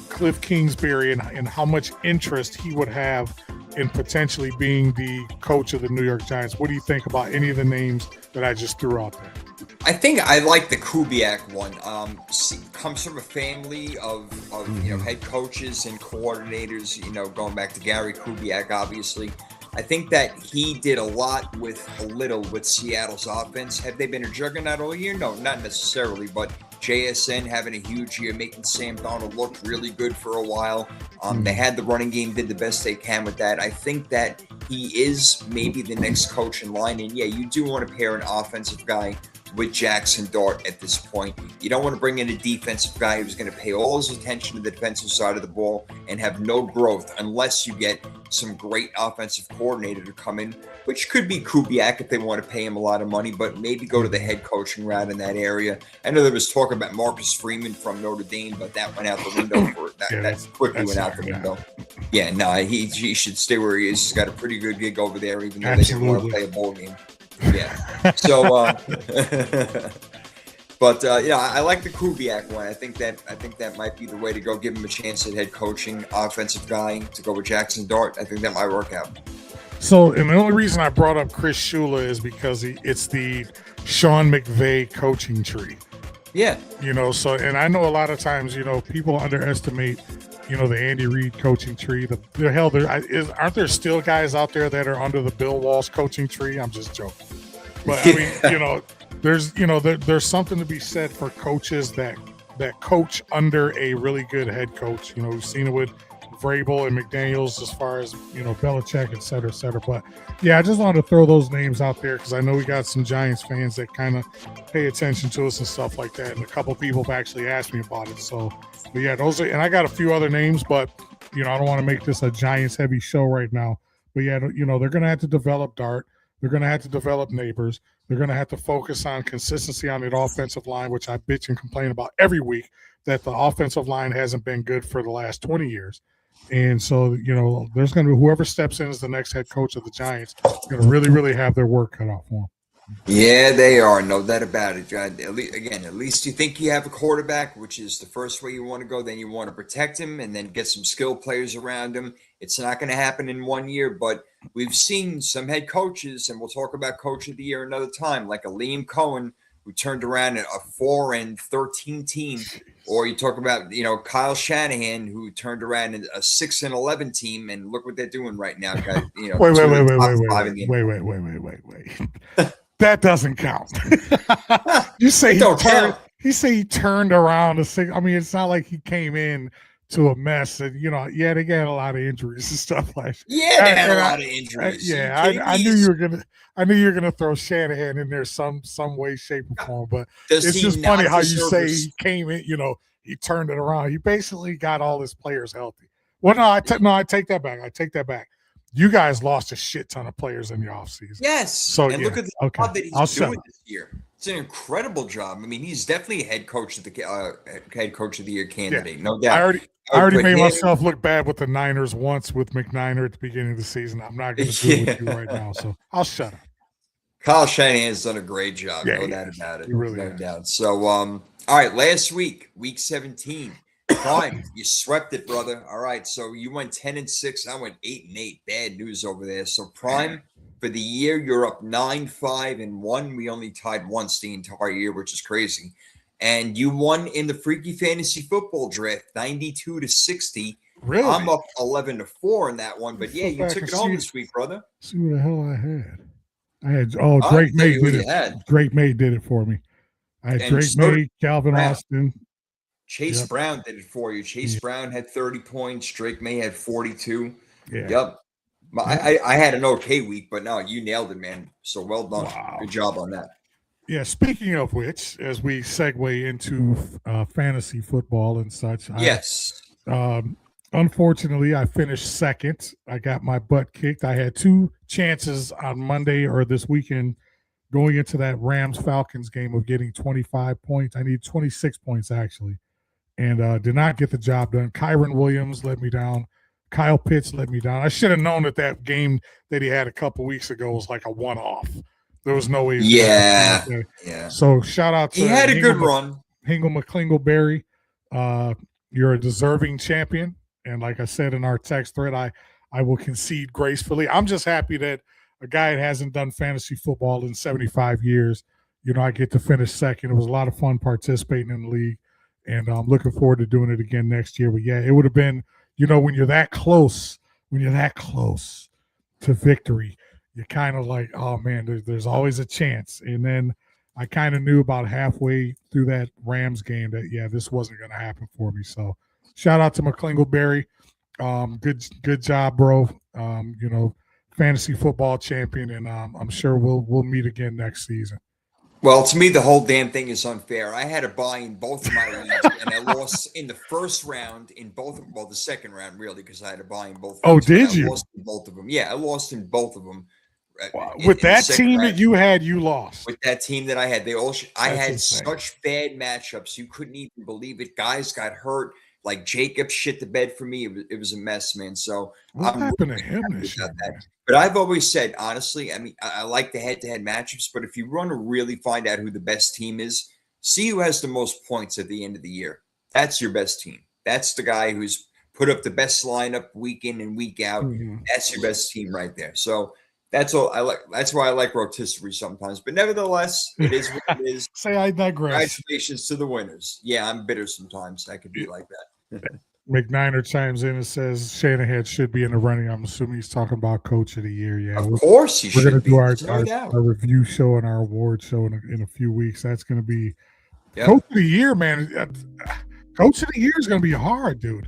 Cliff Kingsbury and how much interest he would have in potentially being the coach of the New York Giants. What do you think about any of the names that I just threw out there? I think I like the Kubiak one. Comes from a family of head coaches and coordinators, going back to Gary Kubiak, obviously. I think that he did a lot with Seattle's offense. Have they been a juggernaut all year? No, not necessarily, but JSN having a huge year, making Sam Darnold look really good for a while. They had the running game, did the best they can with that. I think that he is maybe the next coach in line. And yeah, you do want to pair an offensive guy with Jackson Dart at this point. You don't want to bring in a defensive guy who's going to pay all his attention to the defensive side of the ball and have no growth unless you get some great offensive coordinator to come in, which could be Kubiak if they want to pay him a lot of money, but maybe go to the head coaching route in that area. I know there was talk about Marcus Freeman from Notre Dame, but that went out the window for that. Yeah, that quickly went out the window. Yeah, no, he should stay where he is. He's got a pretty good gig over there, even though they didn't want to play a bowl game. Yeah. So, but I like the Kubiak one. I think that might be the way to go. Give him a chance at head coaching, offensive guy to go with Jackson Dart. I think that might work out. So, and the only reason I brought up Chris Shula is because it's the Sean McVay coaching tree. Yeah. So, and I know a lot of times, people underestimate, the Andy Reid coaching tree. Aren't there still guys out there that are under the Bill Walsh coaching tree? I'm just joking. But I mean, there's something to be said for coaches that coach under a really good head coach. We've seen it with Vrabel and McDaniels as far as, Belichick, et cetera, et cetera. But yeah, I just wanted to throw those names out there because I know we got some Giants fans that kind of pay attention to us and stuff like that. And a couple of people have actually asked me about it. So, but yeah, those are, and I got a few other names, but, I don't want to make this a Giants heavy show right now. But yeah, they're going to have to develop Dart. They're going to have to develop Neighbors. They're going to have to focus on consistency on that offensive line, which I bitch and complain about every week, that the offensive line hasn't been good for the last 20 years. And so, there's going to be whoever steps in as the next head coach of the Giants going to really, really have their work cut out for them. Yeah, they are. No doubt about it. At least you think you have a quarterback, which is the first way you want to go. Then you want to protect him and then get some skilled players around him. It's not going to happen in 1 year, but we've seen some head coaches, and we'll talk about coach of the year another time, like a Liam Cohen, who turned around a 4-13 team. Or you talk about, Kyle Shanahan, who turned around a 6-11 team, and look what they're doing right now. Got, Wait, two wait, of wait, the wait, top wait, five wait, in the wait, wait, wait, wait, wait, wait. That doesn't count. You say It don't count. he say he turned around to six. I mean, it's not like he came in to a mess, and yeah, they got a lot of injuries and stuff like that. Yeah, they had a lot of injuries. I knew you were gonna throw Shanahan in there some way, shape, or form. But it's just funny how you say he came in. He turned it around. He basically got all his players healthy. Well, no, I take that back. I take that back. You guys lost a shit ton of players in the offseason. Yes. So and look at the job that he's doing this year. It's an incredible job. I mean, he's definitely a head coach of the year candidate, no doubt. I already made myself look bad with the Niners once with McNiner at the beginning of the season. I'm not going to do it with you right now, so I'll shut up. Kyle Shanahan's done a great job, no doubt about it. No doubt. So, all right, last week, week 17. Prime, you swept it, brother. All right, so you went 10-6. I went 8-8. Bad news over there. So Prime, for the year, you're up 9-5-1. We only tied once the entire year, which is crazy. And you won in the Freaky Fantasy Football Draft, 92-60. Really? I'm up 11-4 in that one, but yeah, you took it home this week, brother. See what the hell I had. Drake May did it. Drake May did it for me. I had Drake May, Calvin Austin. Chase Brown did it for you. Chase Brown had 30 points. Drake May had 42. Yeah. Yep. I had an okay week, but no, you nailed it, man. So well done. Wow. Good job on that. Yeah. Speaking of which, as we segue into fantasy football and such. Yes. Unfortunately, I finished second. I got my butt kicked. I had 2 chances on Monday or this weekend going into that Rams-Falcons game of getting 25 points. I need 26 points, actually, and did not get the job done. Kyron Williams let me down. Kyle Pitts let me down. I should have known that game that he had a couple weeks ago was like a one-off. There was no way. Yeah. So shout out to he had a good run. Hingle McClingleberry. You're a deserving champion. And like I said in our text thread, I will concede gracefully. I'm just happy that a guy that hasn't done fantasy football in 75 years, I get to finish second. It was a lot of fun participating in the league, and I'm looking forward to doing it again next year. But yeah, it would have been, when you're that close to victory, you're kind of like, oh man, there's always a chance. And then I kind of knew about halfway through that Rams game that, yeah, this wasn't going to happen for me. So shout out to McClingleberry. Good job, bro. Fantasy football champion, and I'm sure we'll meet again next season. Well, to me, the whole damn thing is unfair. I had a buy in both of my leagues, and I lost in the first round in both. Well, the second round, really, because I had a buy in both. Oh, did you? I lost in both of them. Yeah, I lost in both of them. Wow. With that team that you had, you lost. With that team that I had, I had such bad matchups. You couldn't even believe it. Guys got hurt. Like Jacob shit the bed for me. It was a mess, man. So what happened to him this year? But I've always said, honestly, I mean, I like the head-to-head matchups, but if you want to really find out who the best team is, see who has the most points at the end of the year. That's your best team. That's the guy who's put up the best lineup week in and week out. Mm-hmm. That's your best team right there. So that's all I like. That's why I like rotisserie sometimes. But nevertheless, it is what it is. Say I digress. Congratulations to the winners. Yeah, I'm bitter sometimes. I could be like that. McNiner chimes in and says Shanahan should be in the running. I'm assuming he's talking about Coach of the Year. Yeah, of course he should. We're going to do our review show and our award show in a few weeks. That's going to be Coach of the Year, man. Coach of the Year is going to be hard, dude.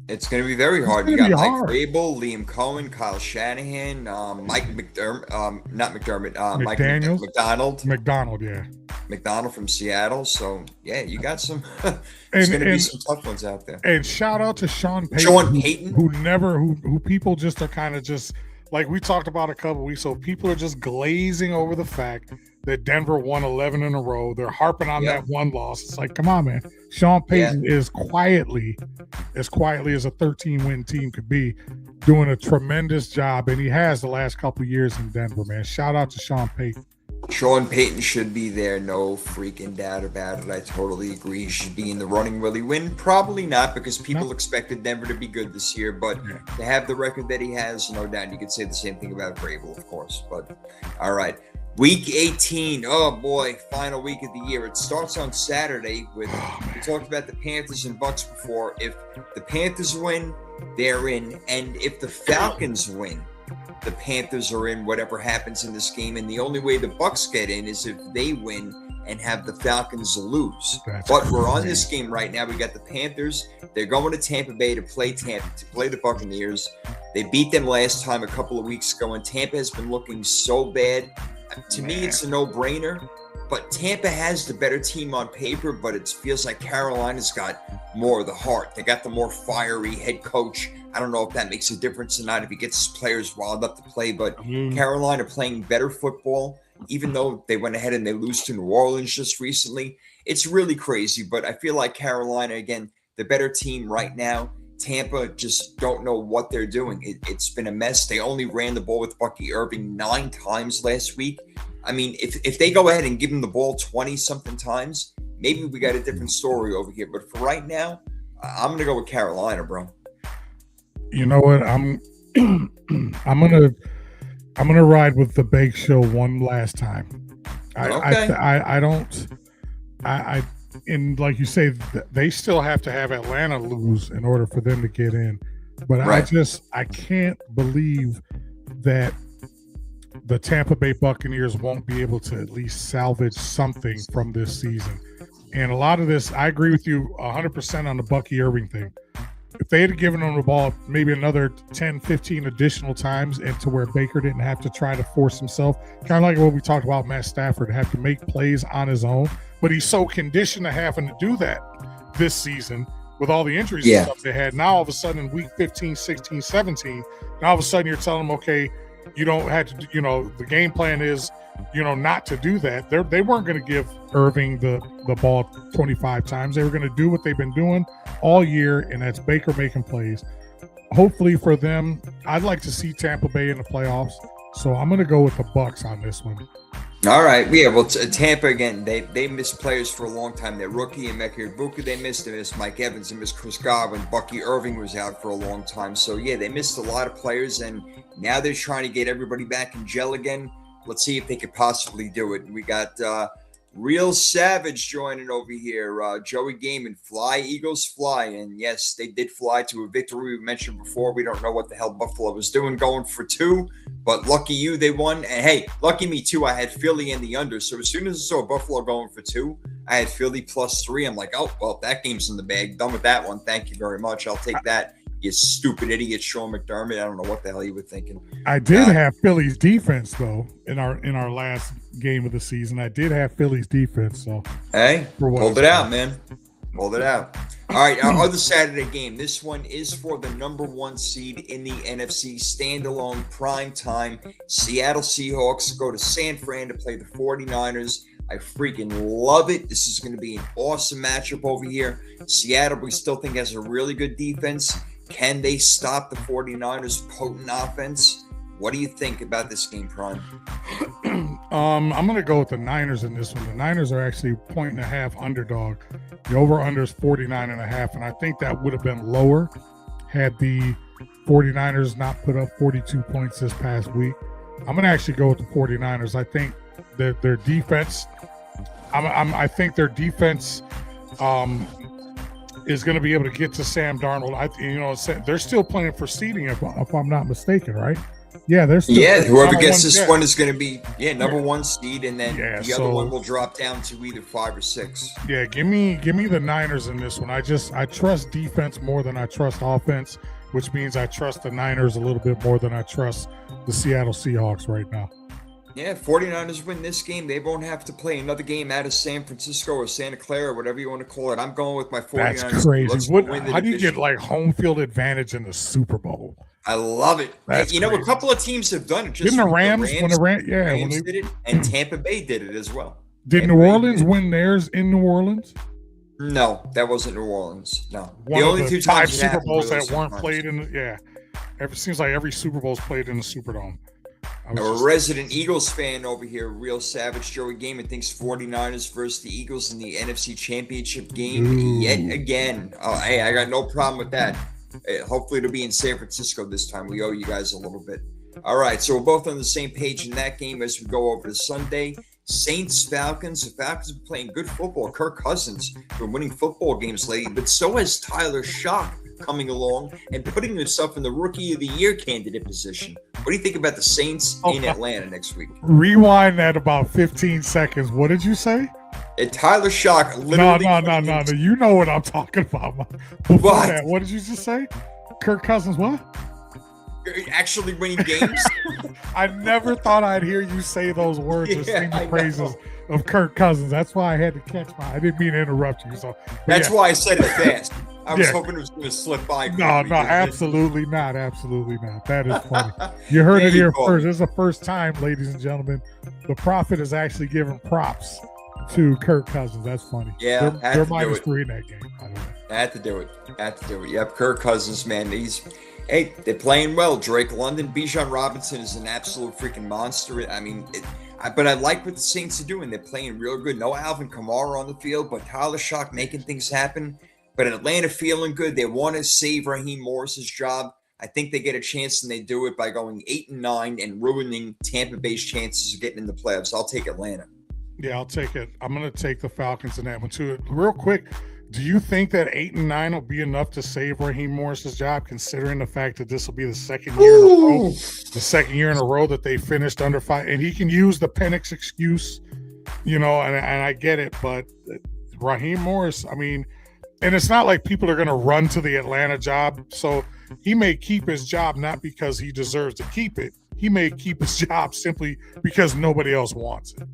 It's going to be very hard. You got Mike Vrabel, Liam Cohen, Kyle Shanahan, Mike McDermott, not McDermott, Mike McDonald. McDonald, yeah. McDonald from Seattle. So, yeah, you got some. There's going to be some tough ones out there. And shout out to Sean Payton. Who people just are kind of just, like we talked about a couple weeks, so people are just glazing over the fact that Denver won 11 in a row. They're harping on that one loss. It's like, come on, man. Sean Payton is quietly as a 13-win team could be, doing a tremendous job, and he has the last couple of years in Denver, man. Shout out to Sean Payton. Sean Payton should be there, no freaking doubt about it. I totally agree. He should be in the running. Will he win? Probably not, because people expected Denver to be good this year. But to have the record that he has, no doubt. You could say the same thing about Vrabel, of course. But all right. Week 18. Oh, boy. Final week of the year. It starts on Saturday with, we talked about the Panthers and Bucks before. If the Panthers win, they're in. And if the Falcons win, the Panthers are in, whatever happens in this game. And the only way the Bucks get in is if they win and have the Falcons lose. But we're on this game right now. We got the Panthers. They're going to Tampa Bay to play the Buccaneers. They beat them last time a couple of weeks ago, and Tampa has been looking so bad. To me, it's a no-brainer. But Tampa has the better team on paper, but it feels like Carolina's got more of the heart. They got the more fiery head coach. I don't know if that makes a difference or not, if he gets his players riled up to play, but Carolina playing better football, even though they went ahead and they lose to New Orleans just recently. It's really crazy, but I feel like Carolina, again, the better team right now. Tampa just don't know what they're doing. It's been a mess. They only ran the ball with Bucky Irving 9 times last week. I mean, if they go ahead and give him the ball 20-something times, maybe we got a different story over here. But for right now, I'm going to go with Carolina, bro. You know what? I'm gonna ride with the Bake Show one last time. And like you say, they still have to have Atlanta lose in order for them to get in. But I can't believe that the Tampa Bay Buccaneers won't be able to at least salvage something from this season. And a lot of this, I agree with you 100% on the Bucky Irving thing. If they had given him the ball maybe another 10, 15 additional times, and to where Baker didn't have to try to force himself, kind of like what we talked about Matt Stafford, have to make plays on his own. But he's so conditioned to having to do that this season with all the injuries and stuff they had. Now all of a sudden in week 15, 16, 17, now all of a sudden you're telling them, okay, you don't have to, the game plan is, not to do that. They weren't going to give Irving the ball 25 times. They were going to do what they've been doing all year, and that's Baker making plays. Hopefully for them, I'd like to see Tampa Bay in the playoffs. So I'm going to go with the Bucks on this one. All right. Yeah, well, Tampa, again, they missed players for a long time. Their rookie and Emeka Egbuka, they missed Mike Evans, and missed Chris Godwin. Bucky Irving was out for a long time. So, yeah, they missed a lot of players, and now they're trying to get everybody back in gel again. Let's see if they could possibly do it. We got Real Savage joining over here. Joey Gaiman, fly, Eagles, fly. And, yes, they did fly to a victory we mentioned before. We don't know what the hell Buffalo was doing, going for 2. But lucky you, they won. And, hey, lucky me, too. I had Philly in the under. So as soon as I saw Buffalo going for 2, I had Philly +3. I'm like, oh, well, that game's in the bag. Done with that one. Thank you very much. I'll take that. You stupid idiot, Sean McDermott. I don't know what the hell you were thinking. I did have Philly's defense, though, in our last game of the season. I did have Philly's defense. So, hey, hold it out, man. Hold it out. All right, our other Saturday game. This one is for the number 1 seed in the NFC, standalone prime time. Seattle Seahawks go to San Fran to play the 49ers. I freaking love it. This is going to be an awesome matchup over here. Seattle, we still think, has a really good defense. Can they stop the 49ers' potent offense? What do you think about this game, Prime? I'm going to go with the Niners in this one. The Niners are actually 1.5 underdog. The over-under is 49.5, and I think that would have been lower had the 49ers not put up 42 points this past week. I'm going to actually go with the 49ers. I think their defense, I think their defense is going to be able to get to Sam Darnold. They're still playing for seeding, if I'm not mistaken, right? Yeah, they're still. Yeah, whoever gets this one is going to be number 1 seed, and then the other one will drop down to either 5 or 6. Yeah, give me the Niners in this one. I trust defense more than I trust offense, which means I trust the Niners a little bit more than I trust the Seattle Seahawks right now. Yeah, 49ers win this game. They won't have to play another game out of San Francisco or Santa Clara, whatever you want to call it. I'm going with my 49ers. That's crazy. How do you get like home field advantage in the Super Bowl? I love it. Crazy. A couple of teams have done it. Didn't the Rams did it, and Tampa Bay did it as well. Did New Orleans win theirs in New Orleans? No, that wasn't New Orleans. No, the only 2 times Super Bowls that weren't played in. It seems like every Super Bowl's played in the Superdome. Our resident Eagles fan over here, real savage Joey Gaiman, thinks 49ers versus the Eagles in the NFC Championship game yet again. Oh, hey, I got no problem with that. Hopefully it'll be in San Francisco this time. We owe you guys a little bit. All right, so we're both on the same page in that game as we go over to Sunday. Saints, Falcons. The Falcons have been playing good football. Kirk Cousins been winning football games lately, but so has Tyler Shock coming along and putting himself in the Rookie of the Year candidate position. What do you think about the Saints in Atlanta next week? Rewind that about 15 seconds. What did you say? Tyler Shock literally. No. You know what I'm talking about. Before that, what did you just say? Kirk Cousins, what? Actually winning games? I never thought I'd hear you say those words or sing the praises of Kirk Cousins. That's why I had to catch I didn't mean to interrupt you. So that's why I said it fast. I was hoping it was going to slip by. No, absolutely not. Absolutely not. That is funny. You heard it here first. This is the first time, ladies and gentlemen, the Prophet is actually giving props to Kirk Cousins. That's funny. Yeah, they're -3 in that game, by the way. I had to do it. Yep, Kirk Cousins, man. They're playing well. Drake London, Bijan Robinson is an absolute freaking monster. I mean, but I like what the Saints are doing. They're playing real good. No Alvin Kamara on the field, but Tyler Shock making things happen. But Atlanta feeling good. They want to save Raheem Morris's job. I think they get a chance, and they do it by going 8-9 and ruining Tampa Bay's chances of getting in the playoffs. I'll take Atlanta. Yeah, I'll take it. I'm going to take the Falcons in that one too. Real quick, do you think that 8-9 will be enough to save Raheem Morris's job, considering the fact that this will be the second year in a row that they finished under 5? And he can use the Penix excuse, and I get it, but Raheem Morris, I mean, and it's not like people are going to run to the Atlanta job. So he may keep his job not because he deserves to keep it. He may keep his job simply because nobody else wants it.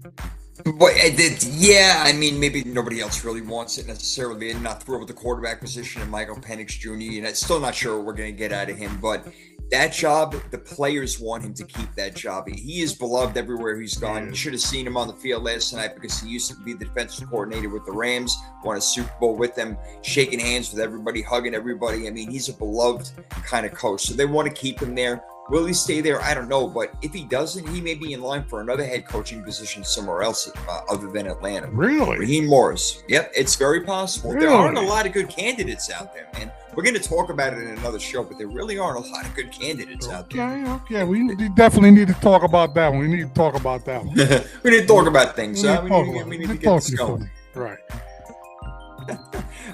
But I mean, maybe nobody else really wants it necessarily. They're not thrilled with the quarterback position and Michael Penix Jr. And I'm still not sure what we're going to get out of him. But that job, the players want him to keep that job. He is beloved everywhere he's gone. You should have seen him on the field last night because he used to be the defensive coordinator with the Rams, won a Super Bowl with them, shaking hands with everybody, hugging everybody. I mean, he's a beloved kind of coach. So they want to keep him there. Will he stay there? I don't know. But if he doesn't, he may be in line for another head coaching position somewhere else other than Atlanta. Really? Raheem Morris. Yep, it's very possible. Really? There aren't a lot of good candidates out there, man. We're going to talk about it in another show, but there really aren't a lot of good candidates out there. Okay. We definitely need to talk about that one. We need to talk about that one. We need to talk about things. We need to get this going. Right.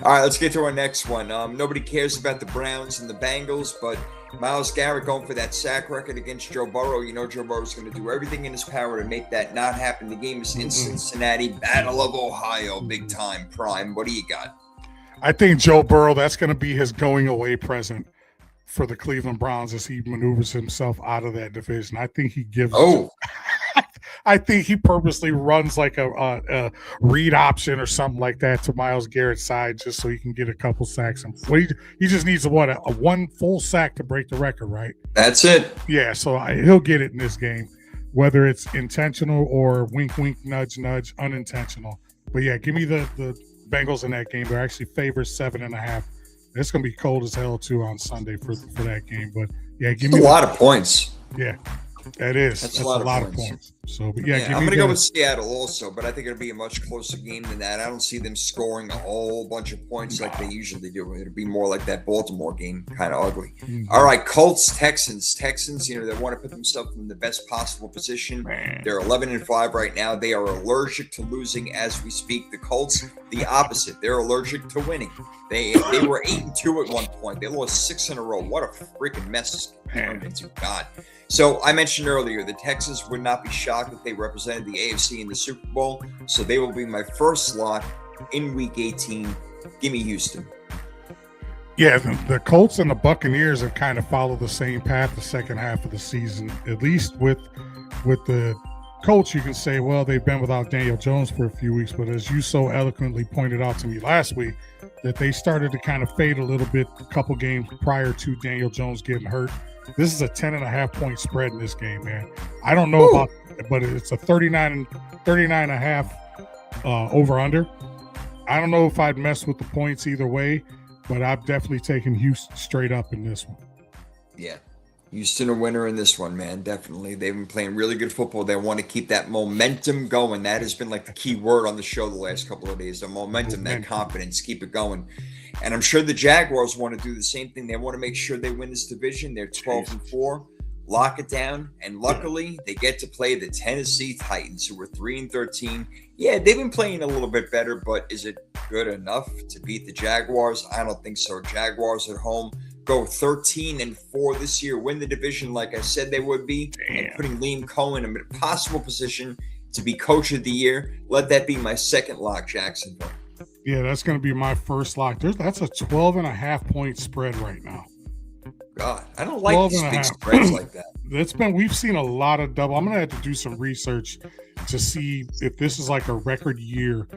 All right, let's get to our next one. Nobody cares about the Browns and the Bengals, but Myles Garrett going for that sack record against Joe Burrow. You know Joe Burrow's going to do everything in his power to make that not happen. The game is in Cincinnati, Battle of Ohio, big time, prime. What do you got? I think Joe Burrow, that's going to be his going away present for the Cleveland Browns as he maneuvers himself out of that division. I think he gives. I think he purposely runs like a read option or something like that to Myles Garrett's side just so he can get a couple sacks. He just needs a one full sack to break the record, right? That's it. Yeah, so he'll get it in this game, whether it's intentional or wink, wink, nudge, nudge, unintentional. But yeah, give me the Bengals in that game. They're actually favored 7.5. It's going to be cold as hell too on Sunday for that game. But yeah, give me a lot of points. Yeah. That is. That's a lot of points. So, but yeah, I'm going to go with Seattle also, but I think it'll be a much closer game than that. I don't see them scoring a whole bunch of points like they usually do. It'll be more like that Baltimore game, kind of ugly. All right, Colts, Texans. Texans, they want to put themselves in the best possible position. They're 11-5 right now. They are allergic to losing as we speak. The Colts, the opposite. They're allergic to winning. They were 8-2 at one point. They lost 6 in a row. What a freaking mess turned into. God. So I mentioned earlier, the Texans would not be shocked if they represented the AFC in the Super Bowl. So they will be my first slot in Week 18. Give me Houston. Yeah, the Colts and the Buccaneers have kind of followed the same path the second half of the season. At least with the Colts, you can say, well, they've been without Daniel Jones for a few weeks. But as you so eloquently pointed out to me last week, that they started to kind of fade a little bit a couple games prior to Daniel Jones getting hurt. This is a 10.5 point spread in this game, man. I don't know about, but it's a 39.5 over under. I don't know if I'd mess with the points either way, but I'm definitely taking Houston straight up in this one. Yeah. Houston a winner in this one, man. Definitely. They've been playing really good football. They want to keep that momentum going. That has been like the key word on the show the last couple of days. The momentum, that confidence, keep it going. And I'm sure the Jaguars want to do the same thing. They want to make sure they win this division. They're 12-4. Lock it down. And luckily, they get to play the Tennessee Titans, who are 3-13. Yeah, they've been playing a little bit better, but is it good enough to beat the Jaguars? I don't think so. Jaguars at home go 13-4 this year, win the division like I said they would be, and putting Liam Cohen in a possible position to be coach of the year. Let that be my second lock, Jacksonville. Yeah, that's going to be my first lock. That's a 12.5-point spread right now. God, I don't like these big spreads like that. We've seen a lot of double. I'm going to have to do some research to see if this is like a record year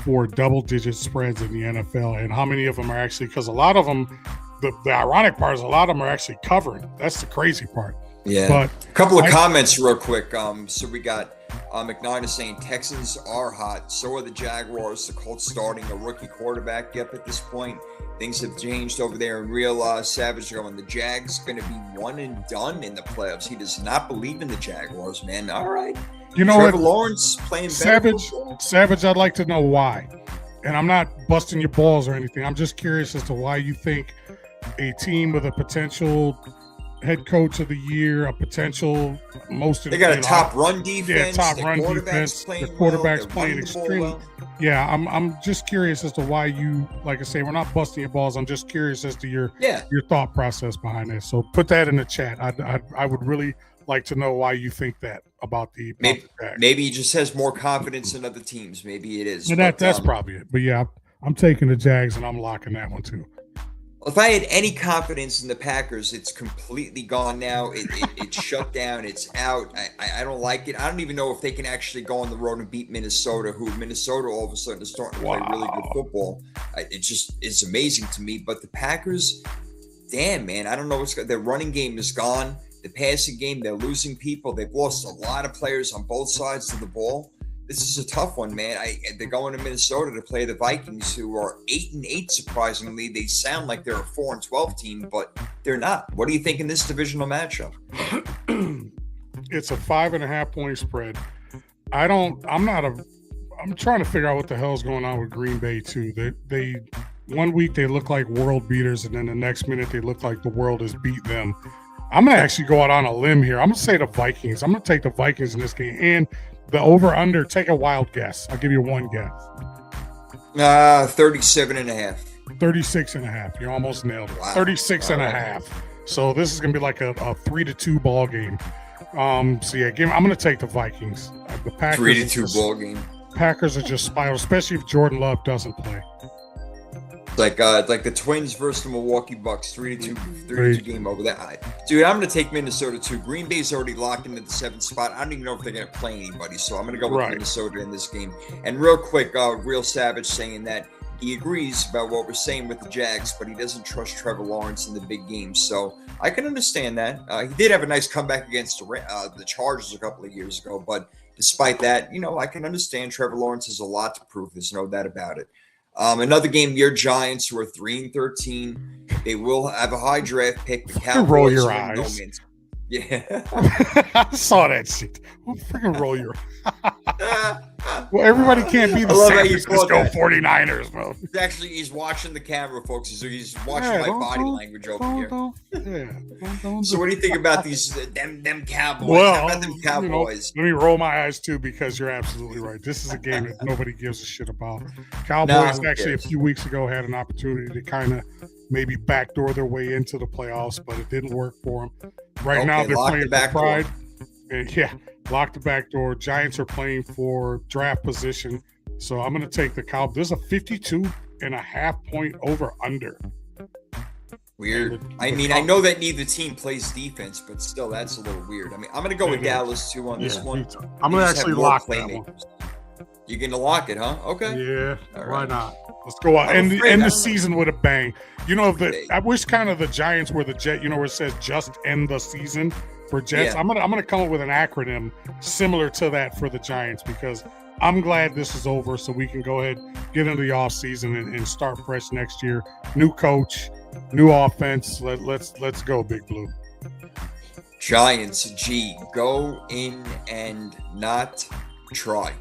for double-digit spreads in the NFL and how many of them are actually, because a lot of them, the ironic part is a lot of them are actually covering. That's the crazy part. Yeah. But a couple of comments real quick. So we got McNine is saying Texans are hot. So are the Jaguars. The Colts starting a rookie quarterback. Yep, at this point, things have changed over there. And Real Savage going, the Jags going to be one and done in the playoffs. He does not believe in the Jaguars, man. All right. You know Trevor what? Lawrence playing better. Savage, I'd like to know why. And I'm not busting your balls or anything. I'm just curious as to why you think a team with a potential head coach of the year, a potential they got a top run defense. Yeah, top run defense. The quarterback's playing extremely well. Yeah, I'm just curious as to why you, like I say, we're not busting your balls. I'm just curious as to your thought process behind this. So put that in the chat. I would really like to know why you think that about the maybe he just has more confidence in other teams. Maybe it is. And that's probably it. But yeah, I'm taking the Jags and I'm locking that one too. If I had any confidence in the Packers, it's completely gone now. It's shut down. It's out. I don't like it. I don't even know if they can actually go on the road and beat Minnesota, who Minnesota all of a sudden is starting to play really good football. It's amazing to me. But the Packers, damn, man, I don't know what's going on. Their running game is gone. The passing game, they're losing people. They've lost a lot of players on both sides of the ball. This is a tough one, man. They're going to Minnesota to play the Vikings, who are 8-8. Surprisingly, they sound like they're a 4-12 team, but they're not. What do you think in this divisional matchup? It's a 5.5-point spread. I'm trying to figure out what the hell's going on with Green Bay too. They 1 week they look like world beaters, and then the next minute they look like the world has beat them. I'm gonna actually go out on a limb here. I'm gonna say the Vikings. I'm gonna take the Vikings in this game and the over/under. Take a wild guess. I'll give you one guess. 37.5. 36.5. You almost nailed it. Wow. 36.5. So this is gonna be like a 3-2 ball game. I'm gonna take the Vikings. The Packers 3-2 ball game. Packers are just spiraled, especially if Jordan Love doesn't play. Like the Twins versus the Milwaukee Bucks, 3-2 game over there. Dude, I'm going to take Minnesota too. Green Bay's already locked into the 7th spot. I don't even know if they're going to play anybody, so I'm going to go with Minnesota in this game. And real quick, Real Savage saying that he agrees about what we're saying with the Jags, but he doesn't trust Trevor Lawrence in the big games. So I can understand that. He did have a nice comeback against the Chargers a couple of years ago, but despite that, I can understand Trevor Lawrence has a lot to prove. There's no doubt about it. Another game, your Giants, who are 3-13. They will have a high draft pick. The Cowboys roll your eyes. Yeah. I saw that shit. Freaking roll your Well, everybody can't be the San Francisco 49ers, bro. He's watching the camera, folks. He's watching my body language over here. So what do you think about these them Cowboys? Well, how about them Cowboys? Let me roll my eyes too, because you're absolutely right. This is a game that nobody gives a shit about. Cowboys a few weeks ago had an opportunity to kind of maybe backdoor their way into the playoffs, but it didn't work for them. Right now they're playing for pride. Lock the back door. Giants are playing for draft position. So I'm going to take the Cowboys. There's a 52.5-point over-under. Weird. I know that neither team plays defense, but still, that's a little weird. I'm going to go with Dallas, too, on this one. I'm going to actually lock that one. You're going to lock it, huh? Okay. Yeah, why not? Let's go out. End the season with a bang. I wish kind of the Giants were the Jet, where it says just end the season for Jets. Yeah. I'm gonna come up with an acronym similar to that for the Giants, because I'm glad this is over, so we can go ahead, get into the off season and start fresh next year. New coach, new offense. Let's go, Big Blue. Giants, G, go in and not try.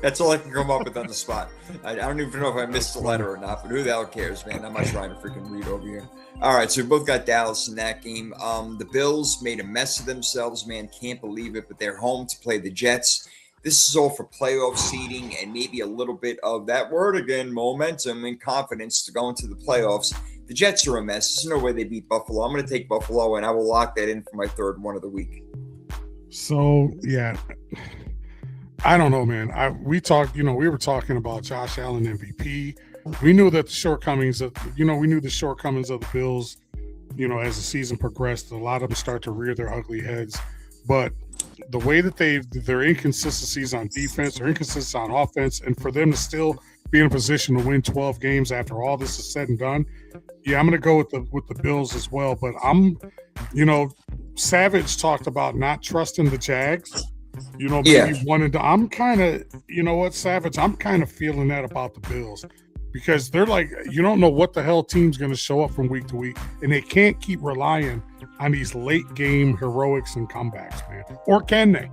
That's all I can come up with on the spot. I don't even know if I missed a letter or not, but who the hell cares, man? I'm not trying to freaking read over here. All right, so we both got Dallas in that game. The Bills made a mess of themselves, man. Can't believe it, but they're home to play the Jets. This is all for playoff seeding and maybe a little bit of that word again, momentum and confidence to go into the playoffs. The Jets are a mess. There's no way they beat Buffalo. I'm going to take Buffalo, and I will lock that in for my third one of the week. So, yeah, I don't know, man. We were talking about Josh Allen MVP. We knew that the shortcomings of the Bills, as the season progressed, a lot of them start to rear their ugly heads. But the way that their inconsistencies on defense, their inconsistencies on offense, and for them to still be in a position to win 12 games after all this is said and done, yeah, I'm going to go with the Bills as well. But Savage talked about not trusting the Jags. I'm kind of, Savage, I'm kind of feeling that about the Bills, because they're like, you don't know what the hell team's going to show up from week to week, and they can't keep relying on these late game heroics and comebacks, man. Or can they?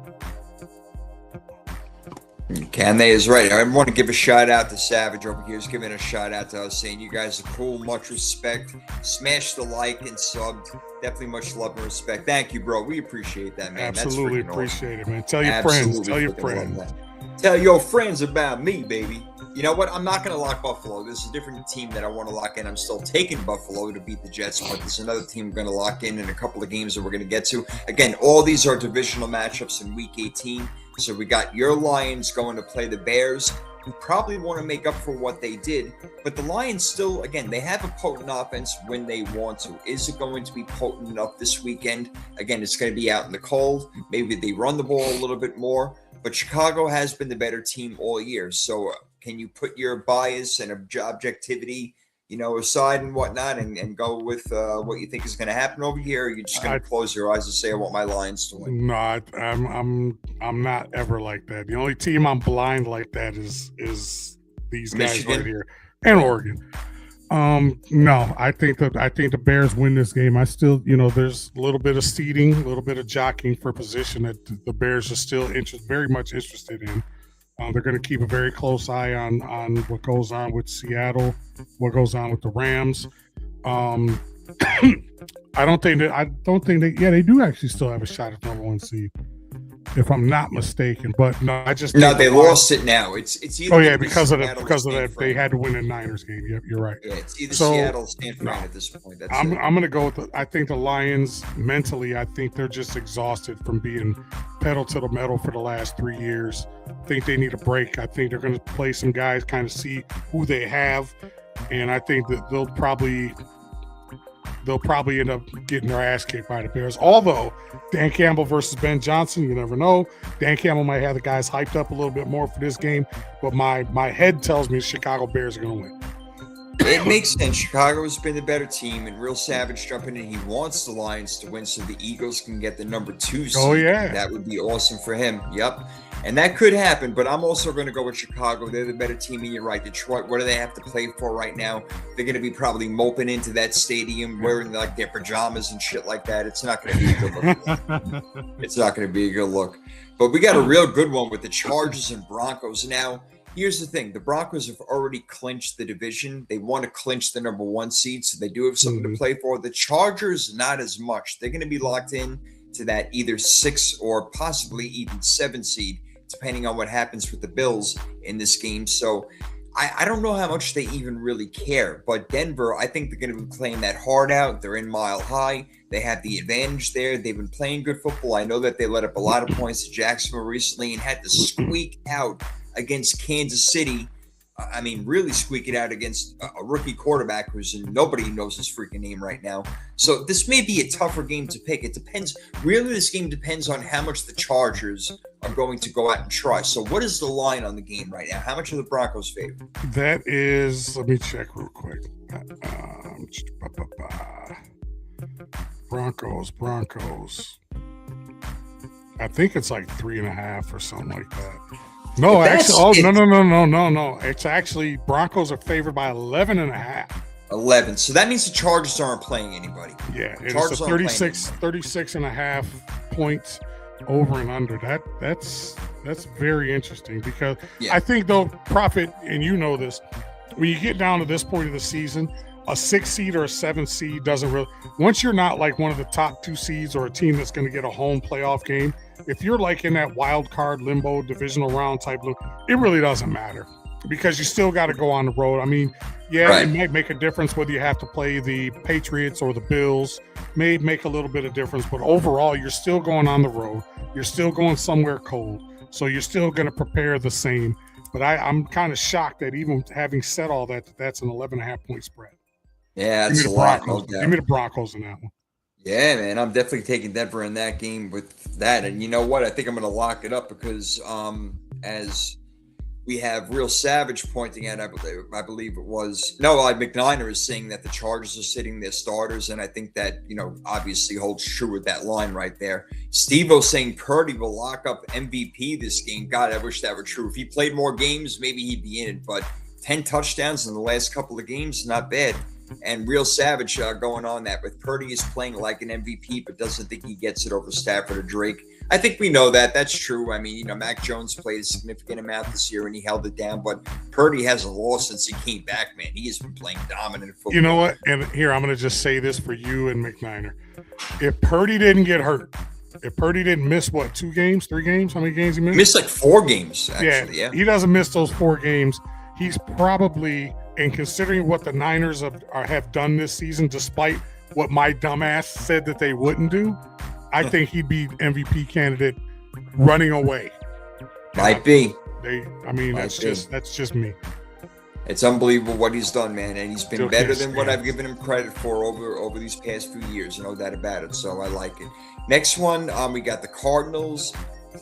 Can they is right. I want to give a shout out to Savage over here. He's giving a shout out to us, saying you guys are cool, much respect. Smash the like and subbed. Definitely much love and respect. Thank you, bro. We appreciate that, man. Absolutely appreciate it, man. Tell your Absolutely friends. Tell your friends. Tell your friends about me, baby. You know what? I'm not going to lock Buffalo. There's a different team that I want to lock in. I'm still taking Buffalo to beat the Jets, but there's another team we're going to lock in a couple of games that we're going to get to. Again, all these are divisional matchups in Week 18. So we got your Lions going to play the Bears, who probably want to make up for what they did. But the Lions still, again, they have a potent offense when they want to. Is it going to be potent enough this weekend? Again, it's going to be out in the cold. Maybe they run the ball a little bit more. But Chicago has been the better team all year. So can you put your bias and objectivity, aside and whatnot, and go with what you think is going to happen over here? Or you're just going to close your eyes and say, I want my Lions to win? No, I'm not ever like that. The only team I'm blind like that is these guys Michigan? right here, and Oregon. No, I think the Bears win this game. I still, there's a little bit of seeding, a little bit of jockeying for position that the Bears are still very much interested in. They're going to keep a very close eye on what goes on with Seattle, what goes on with the Rams. I don't think they do actually still have a shot at number one seed, if I'm not mistaken. But no, they lost it now. It's either because of that they had to win a Niners game. Yep, you're right. Yeah, it's either Seattle or Stanford at this point. I'm going to go with I think the Lions mentally. I think they're just exhausted from being pedal to the metal for the last 3 years. I think they need a break. I think they're going to play some guys, kind of see who they have, and I think that they'll probably end up getting their ass kicked by the Bears. Although Dan Campbell versus Ben Johnson, you never know. Dan Campbell might have the guys hyped up a little bit more for this game, but my head tells me the Chicago Bears are going to win. It makes sense. Chicago has been the better team, and Real Savage jumping in. He wants the Lions to win so the Eagles can get the number 2 seed. Oh, yeah. That would be awesome for him. Yep. And that could happen, but I'm also going to go with Chicago. They're the better team, and you're right. Detroit, what do they have to play for right now? They're going to be probably moping into that stadium wearing like their pajamas and shit like that. It's not going to be a good look. It's not going to be a good look. But we got a real good one with the Chargers and Broncos. Now, here's the thing. The Broncos have already clinched the division. They want to clinch the number 1 seed, so they do have something to play for. The Chargers, not as much. They're going to be locked in to that either 6 or possibly even 7 seed, depending on what happens with the Bills in this game. So I don't know how much they even really care. But Denver, I think they're going to be playing that hard out. They're in Mile High. They have the advantage there. They've been playing good football. I know that they let up a lot of points to Jacksonville recently and had to squeak out against Kansas City. I mean, really squeak it out against a rookie quarterback who's nobody knows his freaking name right now. So this may be a tougher game to pick. It depends. Really, this game depends on how much the Chargers are going to go out and try. So what is the line on the game right now? How much are the Broncos favored? That is, let me check real quick. Broncos. I think it's like 3.5 or something like that. No, actually, no. It's actually Broncos are favored by 11.5. 11. So that means the Chargers aren't playing anybody. Yeah, and Chargers it's a aren't 36 and a half points over and under. That's very interesting because Yeah. I think, though, Prophet, and you know this, when you get down to this point of the season, a 6 seed or a 7 seed doesn't really, once you're not like one of the top 2 seeds or a team that's going to get a home playoff game, if you're like in that wild card limbo divisional round type, it really doesn't matter because you still got to go on the road. I mean, yeah, Right. It might make a difference whether you have to play the Patriots or the Bills, may make a little bit of difference, but overall, you're still going on the road. You're still going somewhere cold. So you're still going to prepare the same. But I'm kind of shocked that even having said all that, that's an 11.5 point spread. Yeah, Give that's me a the lot. Broncos. No doubt. Give me the Broncos in that one. Yeah, man, I'm definitely taking Denver in that game with that. And you know what? I think I'm going to lock it up because as we have Real Savage pointing out, I believe it was, McNiner is saying that the Chargers are sitting their starters. And I think that, obviously holds true with that line right there. Steve-O saying Purdy will lock up MVP this game. God, I wish that were true. If he played more games, maybe he'd be in it. But 10 touchdowns in the last couple of games, not bad. And Real Savage going on that with Purdy is playing like an MVP, but doesn't think he gets it over Stafford or Drake. I think we know that. That's true. I mean, Mac Jones played a significant amount this year and he held it down, but Purdy hasn't lost since he came back, man. He has been playing dominant football. You know what? And here, I'm going to just say this for you and McNiner. If Purdy didn't get hurt, if Purdy didn't miss, 2 games, 3 games? How many games he missed? He missed like 4 games, actually. Yeah. He doesn't miss those 4 games. He's probably, and considering what the Niners have done this season, despite what my dumbass said that they wouldn't do, I think he'd be MVP candidate running away. Might be. That's just me. It's unbelievable what he's done, man, and he's been Still better can't than what stand I've given him credit for over these past few years. No doubt about it. So I like it. Next one, we got the Cardinals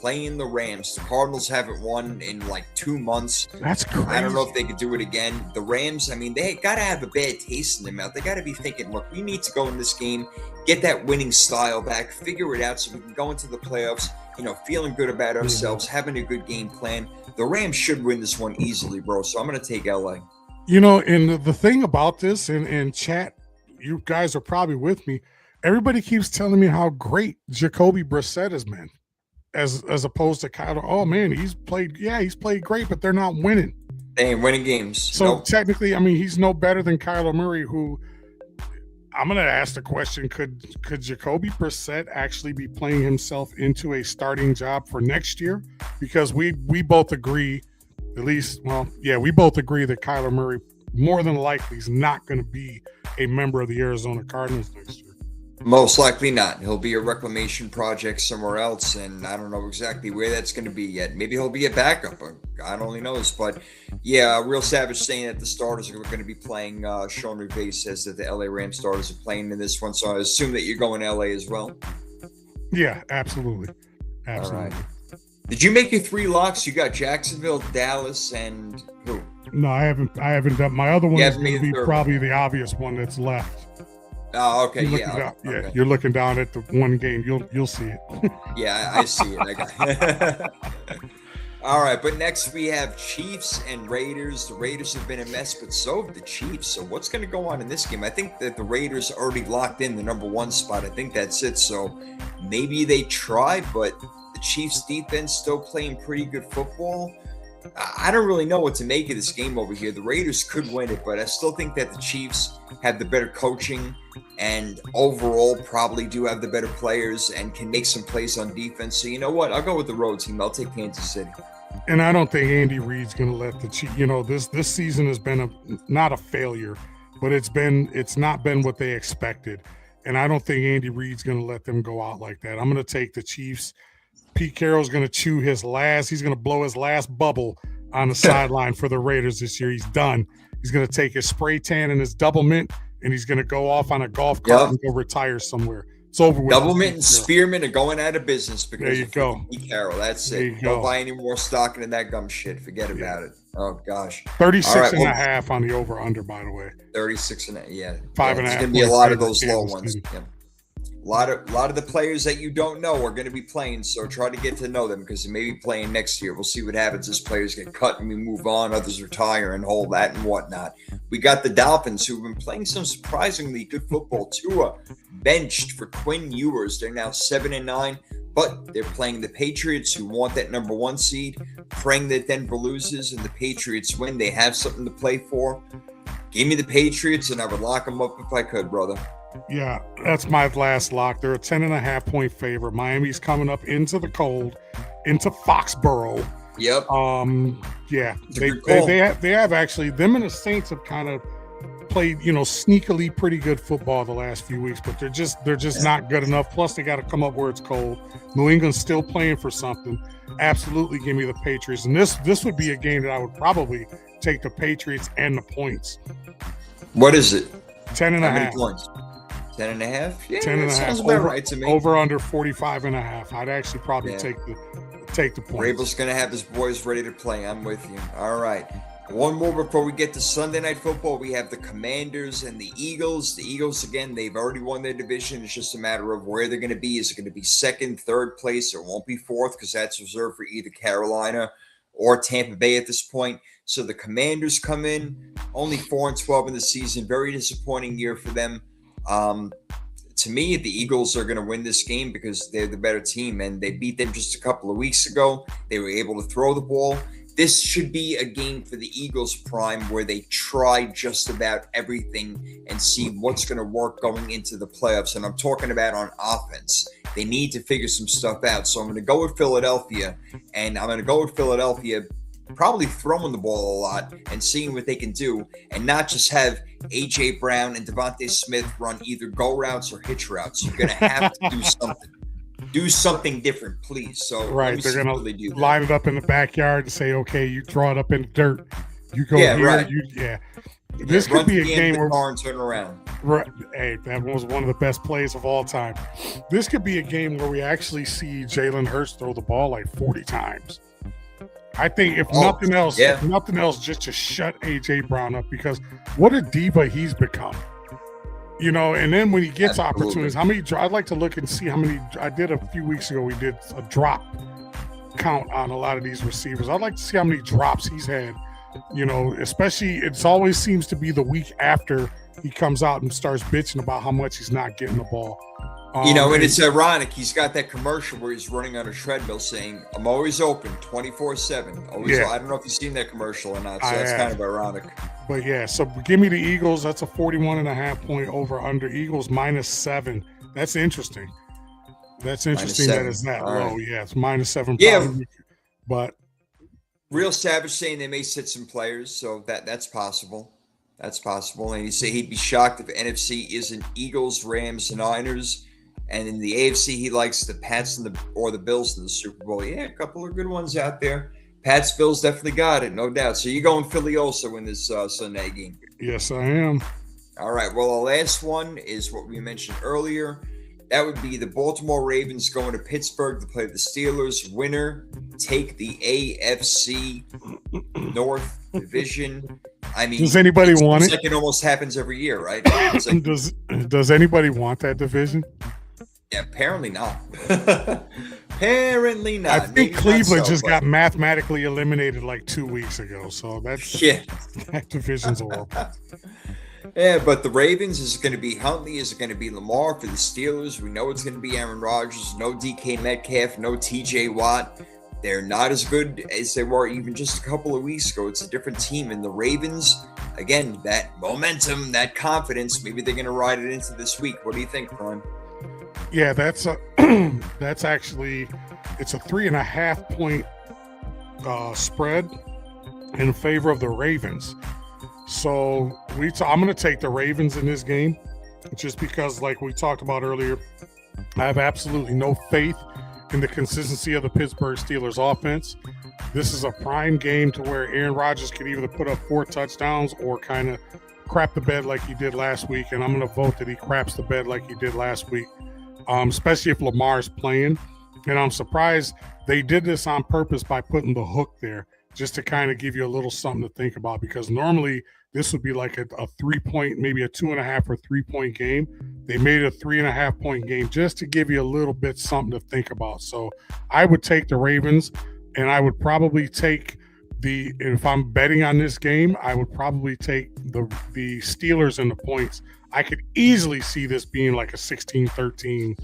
playing the Rams. The Cardinals haven't won in like 2 months. That's crazy. I don't know if they could do it again. The Rams, they got to have a bad taste in their mouth. They got to be thinking, look, we need to go in this game, get that winning style back, figure it out so we can go into the playoffs, feeling good about ourselves, having a good game plan. The Rams should win this one easily, bro. So I'm going to take LA. And the thing about this, and chat, you guys are probably with me, everybody keeps telling me how great Jacoby Brissett has been. As opposed to Kyler, oh man, he's played great, but they're not winning. They ain't winning games. So technically, he's no better than Kyler Murray, who I'm going to ask the question, could Jacoby Brissett actually be playing himself into a starting job for next year? Because we both agree, we both agree that Kyler Murray more than likely is not going to be a member of the Arizona Cardinals next year. Most likely not. He'll be a reclamation project somewhere else, and I don't know exactly where that's going to be yet. Maybe he'll be a backup. God only knows. But, yeah, Real Savage saying that the starters are going to be playing. Sean Rivas says that the LA Rams starters are playing in this one, so I assume that you're going LA as well. Yeah, absolutely. All right. Did you make your 3 locks? You got Jacksonville, Dallas, and who? No, I haven't done. My other one is going to be probably one. the obvious one that's left. Oh, okay. Okay. You're looking down at the one game. You'll see it. Yeah, I see it. I got All right, but next we have Chiefs and Raiders. The Raiders have been a mess, but so have the Chiefs. So what's going to go on in this game? I think that the Raiders already locked in the number 1 spot. I think that's it. So maybe they try, but the Chiefs defense still playing pretty good football. I don't really know what to make of this game over here. The Raiders could win it, but I still think that the Chiefs have the better coaching and overall probably do have the better players and can make some plays on defense. So you know what? I'll go with the road team. I'll take Kansas City. And I don't think Andy Reid's going to let the Chiefs. This season has been not a failure, but it's not been what they expected. And I don't think Andy Reid's going to let them go out like that. I'm going to take the Chiefs. Pete Carroll's going to chew he's going to blow his last bubble on the sideline for the Raiders this year. He's done. He's going to take his spray tan and his double mint, and he's going to go off on a golf cart and go retire somewhere. It's over with. Double mint and Spearmint are going out of business because there you go. Pete Carroll. That's it. Don't buy any more stock in that gum shit. Forget about it. Oh, gosh. 36 and a half on the over-under, by the way. 36 and a half, yeah. 5.5. There's going to be a lot of those low ones. Yeah. A lot of the players that you don't know are going to be playing, so try to get to know them because they may be playing next year. We'll see what happens as players get cut and we move on, others retire and all that and whatnot. We got the Dolphins who've been playing some surprisingly good football. Tua benched for Quinn Ewers. They're now 7-9, but they're playing the Patriots who want that number 1 seed, praying that Denver loses and the Patriots win. They have something to play for. Give me the Patriots and I would lock them up if I could, brother. Yeah, that's my last lock. They're a 10.5 point favorite. Miami's coming up into the cold, into Foxborough. Yep. Yeah, they have actually, them and the Saints have kind of played, sneakily pretty good football the last few weeks, but they're just not good enough. Plus, they got to come up where it's cold. New England's still playing for something. Absolutely, give me the Patriots, and this would be a game that I would probably take the Patriots and the points. What is it? 10.5. How many points? 10.5? Yeah, 10.5. Sounds about right to me. Over under 45.5. I'd actually probably take the points. Rabel's going to have his boys ready to play. I'm with you. All right. One more before we get to Sunday Night Football. We have the Commanders and the Eagles. The Eagles, again, they've already won their division. It's just a matter of where they're going to be. Is it going to be second, third place? It won't be fourth because that's reserved for either Carolina or Tampa Bay at this point. So the Commanders come in, only 4-12 in the season. Very disappointing year for them. To me, the Eagles are going to win this game because they're the better team, and they beat them just a couple of weeks ago. They were able to throw the ball. This should be a game for the Eagles prime where they try just about everything and see what's going to work going into the playoffs. And I'm talking about on offense. They need to figure some stuff out. So I'm going to go with Philadelphia, and I'm going to go with Philadelphia probably throwing the ball a lot and seeing what they can do and not just have A.J. Brown and Devontae Smith run either go routes or hitch routes. You're going to have to do something. Do something different, please. So right, they're going to line it up in the backyard and say, okay, you draw it up in the dirt. You go here. Right. This could be a game where turn around. Right. Hey, that was one of the best plays of all time. This could be a game where we actually see Jalen Hurts throw the ball like 40 times. I think if nothing else, just to shut AJ Brown up, because what a diva he's become. And then when he gets opportunities, how many? I'd like to look and see how many. I did a few weeks ago. We did a drop count on a lot of these receivers. I'd like to see how many drops he's had. Especially it always seems to be the week after he comes out and starts bitching about how much he's not getting the ball. And it's ironic. He's got that commercial where he's running on a treadmill saying, "I'm always open 24/7." Always. I don't know if you've seen that commercial or not. So that's kind of ironic. But yeah, so give me the Eagles. That's a 41.5 point over under. Eagles -7. That's interesting. That's interesting that it's that low. Right. Yeah, it's -7. Yeah, but Real Savage saying they may sit some players, so that's possible. That's possible. And you say he'd be shocked if NFC isn't Eagles, Rams, and Niners. And in the AFC, he likes the Pats or the Bills in the Super Bowl. Yeah, a couple of good ones out there. Pats, Bills definitely got it, no doubt. So you're going Philly also in this Sunday game. Yes, I am. All right. Well, the last one is what we mentioned earlier. That would be the Baltimore Ravens going to Pittsburgh to play the Steelers. Winner take the AFC North Division. I mean, does anybody want it? Like it almost happens every year, right? Like, does anybody want that division? Yeah, apparently not. Apparently not. I think Cleveland got mathematically eliminated like 2 weeks ago, so that division's horrible. Yeah, but the Ravens, is it going to be Huntley? Is it going to be Lamar? For the Steelers, we know it's going to be Aaron Rodgers. No DK Metcalf, no TJ Watt. They're not as good as they were even just a couple of weeks ago. It's a different team. And the Ravens, again, that momentum, that confidence, maybe they're going to ride it into this week. What do you think, Prime? Yeah, that's actually, it's a 3.5 point spread in favor of the Ravens. So I'm going to take the Ravens in this game just because, like we talked about earlier, I have absolutely no faith in the consistency of the Pittsburgh Steelers offense. This is a prime game to where Aaron Rodgers can either put up 4 touchdowns or kind of crap the bed like he did last week. And I'm going to vote that he craps the bed like he did last week, especially if Lamar's playing. And I'm surprised they did this on purpose by putting the hook there, just to kind of give you a little something to think about, because normally this would be like a 3-point, maybe a 2.5 or 3-point game. They made a 3.5-point game just to give you a little bit something to think about. So I would take the Ravens, and I would probably take if I'm betting on this game, I would probably take the Steelers and the points. I could easily see this being like a 16-13,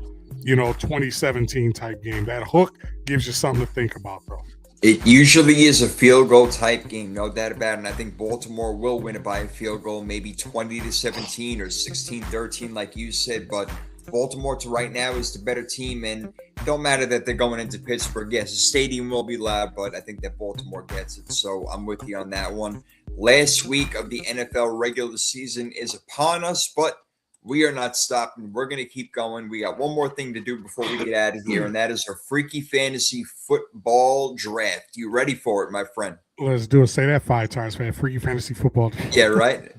2017 type game. That hook gives you something to think about, though. It usually is a field goal type game, no doubt about it. And I think Baltimore will win it by a field goal, maybe 20-17 or 16-13, like you said. But Baltimore to right now is the better team, and it don't matter that they're going into Pittsburgh. Yes, the stadium will be loud, but I think that Baltimore gets it. So I'm with you on that one. Last week of the NFL regular season is upon us, but we are not stopping. We're going to keep going. We got one more thing to do before we get out of here, and that is our Freaky Fantasy Football Draft. You ready for it, my friend? Let's do it. Say that 5 times, man. Freaky Fantasy Football. Yeah, right?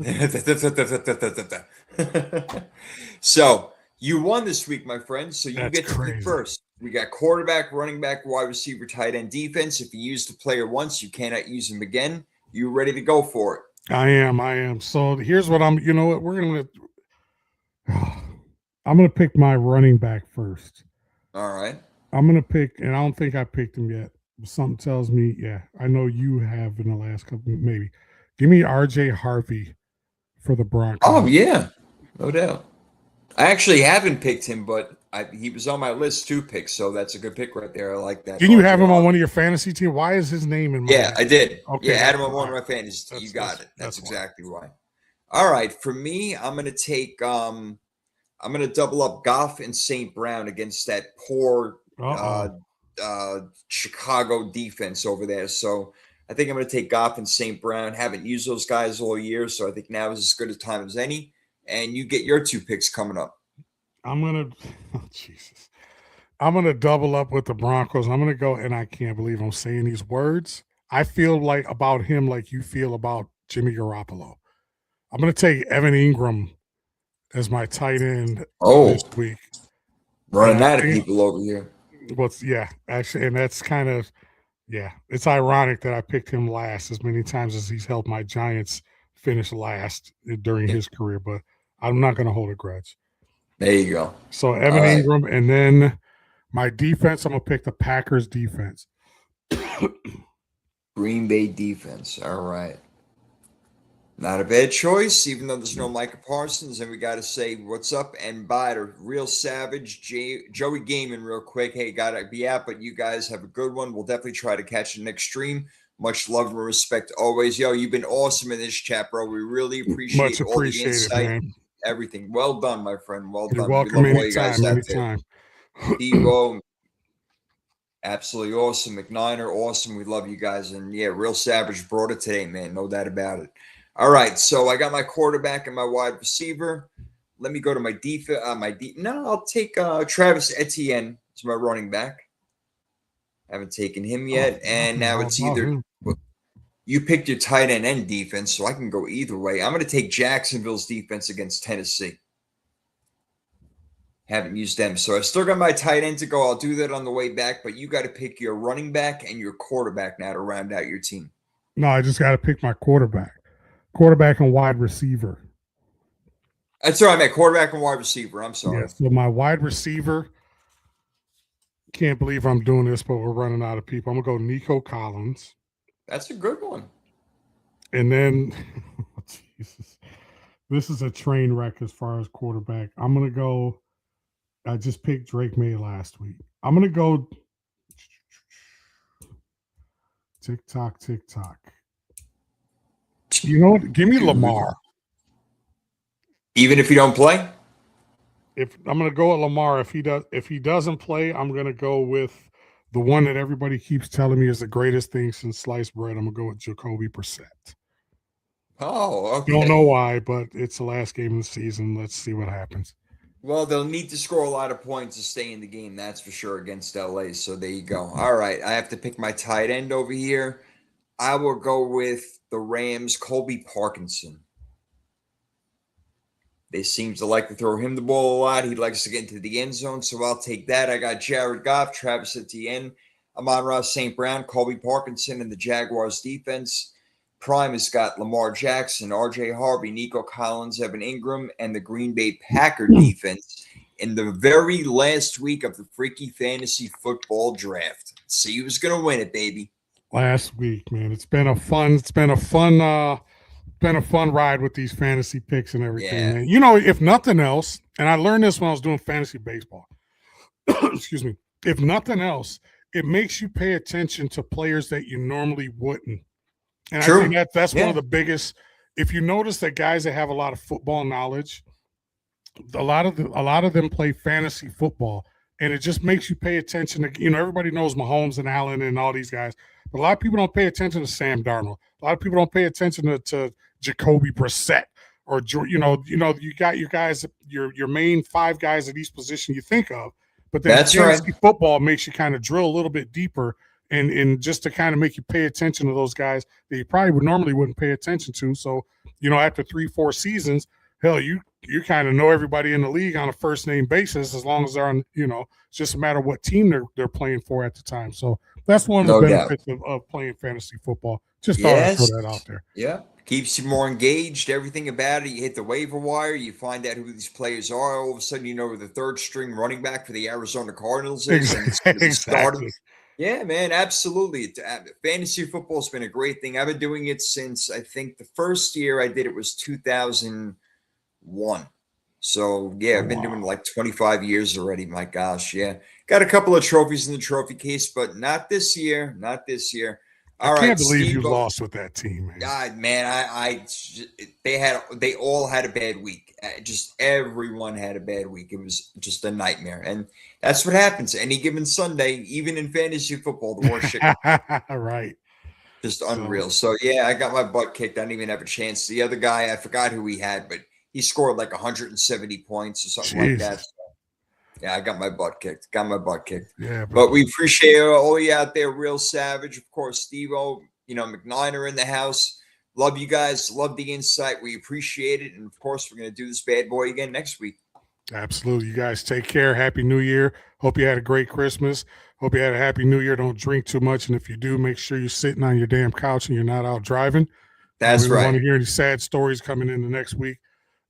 So you won this week, my friend, so you get to pick first. We got quarterback, running back, wide receiver, tight end, defense. If you use the player once, you cannot use him again. You ready to go for it? I am. So here's what you know what? I'm going to pick my running back first. All right. I'm going to pick, and I don't think I picked him yet. Something tells me, yeah, I know you have in the last couple, maybe. Give me RJ Harvey for the Broncos. Oh, yeah. No doubt. I actually haven't picked him, but he was on my list to pick, so that's a good pick right there. I like that. Didn't you have him on one of your fantasy teams? Why is his name in my Yeah, I did. Okay, yeah, I had him on one of my fantasy teams. You got it. That's exactly why. All right. For me, I'm going to take I'm going to double up Goff and St. Brown against that poor Chicago defense over there. So I think I'm going to take Goff and St. Brown. Haven't used those guys all year, so I think now is as good a time as any. And you get your 2 picks coming up. I'm going to double up with the Broncos. I'm going to go, and I can't believe I'm saying these words. I feel like about him like you feel about Jimmy Garoppolo. I'm going to take Evan Ingram as my tight end this week. Running out of people over here. Well, yeah, actually, and that's kind of, it's ironic that I picked him last as many times as he's helped my Giants finish last during his career, but I'm not going to hold a grudge. There you go. So Evan Ingram, and then my defense, I'm going to pick the Packers defense. Green Bay defense. All right. Not a bad choice, even though there's no Micah Parsons. And we got to say what's up and bye to Real Savage, Joey Gaiman real quick. Hey, got to be out, but you guys have a good one. We'll definitely try to catch the next stream. Much love and respect always. Yo, you've been awesome in this chat, bro. We really appreciate all the insight, man. Everything. Well done, my friend. Well done. You're welcome anytime. Devo, absolutely awesome. McNiner, awesome. We love you guys. And yeah, Real Savage brought it today, man. No doubt about it. All right, so I got my quarterback and my wide receiver. Let me go to my defense. I'll take Travis Etienne as my running back. Haven't taken him yet, and now it's either you picked your tight end and defense, so I can go either way. I'm going to take Jacksonville's defense against Tennessee. Haven't used them, so I still got my tight end to go. I'll do that on the way back, but you got to pick your running back and your quarterback now to round out your team. No, I just got to pick my quarterback and wide receiver. That's all right, man. Quarterback and wide receiver. I'm sorry. Yeah, so my wide receiver, can't believe I'm doing this, but we're running out of people. I'm going to go Nico Collins. That's a good one. And then, Jesus, this is a train wreck as far as quarterback. I'm going to go, I just picked Drake May last week. I'm going to go tick-tock. You know what? Give me Lamar. Even if you don't play? If I'm going to go at Lamar, if he doesn't play, I'm going to go with the one that everybody keeps telling me is the greatest thing since sliced bread. I'm going to go with Jacoby Brissett. Oh, okay. Don't know why, but it's the last game of the season. Let's see what happens. Well, they'll need to score a lot of points to stay in the game, that's for sure, against LA. So there you go. All right, I have to pick my tight end over here. I will go with the Rams, Colby Parkinson. They seem to like to throw him the ball a lot. He likes to get into the end zone, so I'll take that. I got Jared Goff, Travis Etienne. Amon-Ra St. Brown, Colby Parkinson, and the Jaguars defense. Prime has got Lamar Jackson, R.J. Harvey, Nico Collins, Evan Ingram, and the Green Bay Packer defense in the very last week of the freaky fantasy football draft. See who's going to win it, baby. Last week, man. It's been a fun ride with these fantasy picks and everything, man. You know, if nothing else, and I learned this when I was doing fantasy baseball. Excuse me. If nothing else, it makes you pay attention to players that you normally wouldn't. And I think that's one of the biggest. If you notice that guys that have a lot of football knowledge, a lot of them play fantasy football, and it just makes you pay attention to. You know, everybody knows Mahomes and Allen and all these guys, but a lot of people don't pay attention to Sam Darnold. A lot of people don't pay attention to Jacoby Brissett or you got your guys, your main 5 guys at each position you think of, but then fantasy football makes you kind of drill a little bit deeper. And just to kind of make you pay attention to those guys that you probably normally wouldn't pay attention to. So, you know, after 3-4 seasons, hell, you kind of know everybody in the league on a first name basis as long as they're on, you know, it's just a matter of what team they're playing for at the time. So that's one of the benefits of playing fantasy football. Just thought I'd throw that out there. Yeah. Keeps you more engaged, everything about it. You hit the waiver wire, you find out who these players are. All of a sudden, you know who the third string running back for the Arizona Cardinals is. Exactly. Yeah, man, absolutely. Fantasy football has been a great thing. I've been doing it since I think the first year I did it was 2001. So, yeah, I've been doing like 25 years already. My gosh, yeah. Got a couple of trophies in the trophy case, but not this year. Not this year. I can't believe you lost with that team, man. God, man, they all had a bad week. Just everyone had a bad week. It was just a nightmare, and that's what happens any given Sunday, even in fantasy football. The worst shit, right? Just unreal. So yeah, I got my butt kicked. I didn't even have a chance. The other guy, I forgot who he had, but he scored like 170 points or something like that. So, yeah, I got my butt kicked. Yeah, but we appreciate all you out there, Real Savage, of course, Steve-O, McNiner in the house. Love you guys. Love the insight. We appreciate it. And of course, we're going to do this bad boy again next week. Absolutely. You guys take care. Happy New Year. Hope you had a great Christmas. Hope you had a happy New Year. Don't drink too much. And if you do, make sure you're sitting on your damn couch and you're not out driving. That's right. We want to hear any sad stories coming in the next week.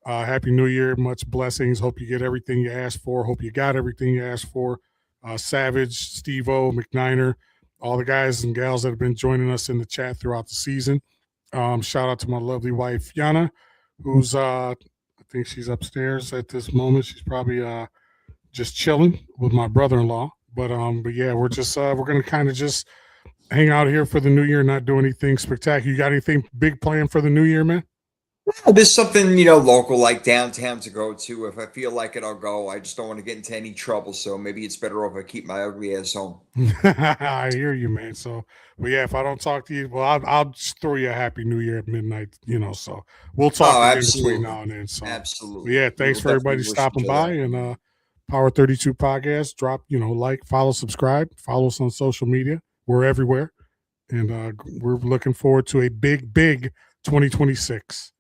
Happy New Year. Much blessings. Hope you get everything you asked for. Hope you got everything you asked for. Savage, Steve-O, McNiner, all the guys and gals that have been joining us in the chat throughout the season. Shout out to my lovely wife, Yana, who's, I think she's upstairs at this moment. She's probably just chilling with my brother-in-law. But yeah, we're just, we're going to kind of just hang out here for the New Year, not do anything spectacular. You got anything big planned for the New Year, man? There's something, local like downtown to go to. If I feel like it, I'll go. I just don't want to get into any trouble. So maybe it's better off I keep my ugly ass home. I hear you, man. So, but yeah, if I don't talk to you, well, I'll just throw you a happy New Year at midnight, so we'll talk between now and then. So, absolutely. Yeah, thanks for everybody stopping by and Power 32 Podcast. Drop, like, follow, subscribe, follow us on social media. We're everywhere. And we're looking forward to a big 2026.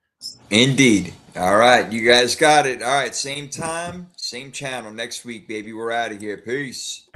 Indeed. All right. You guys got it. All right. Same time, same channel next week, baby. We're out of here. Peace.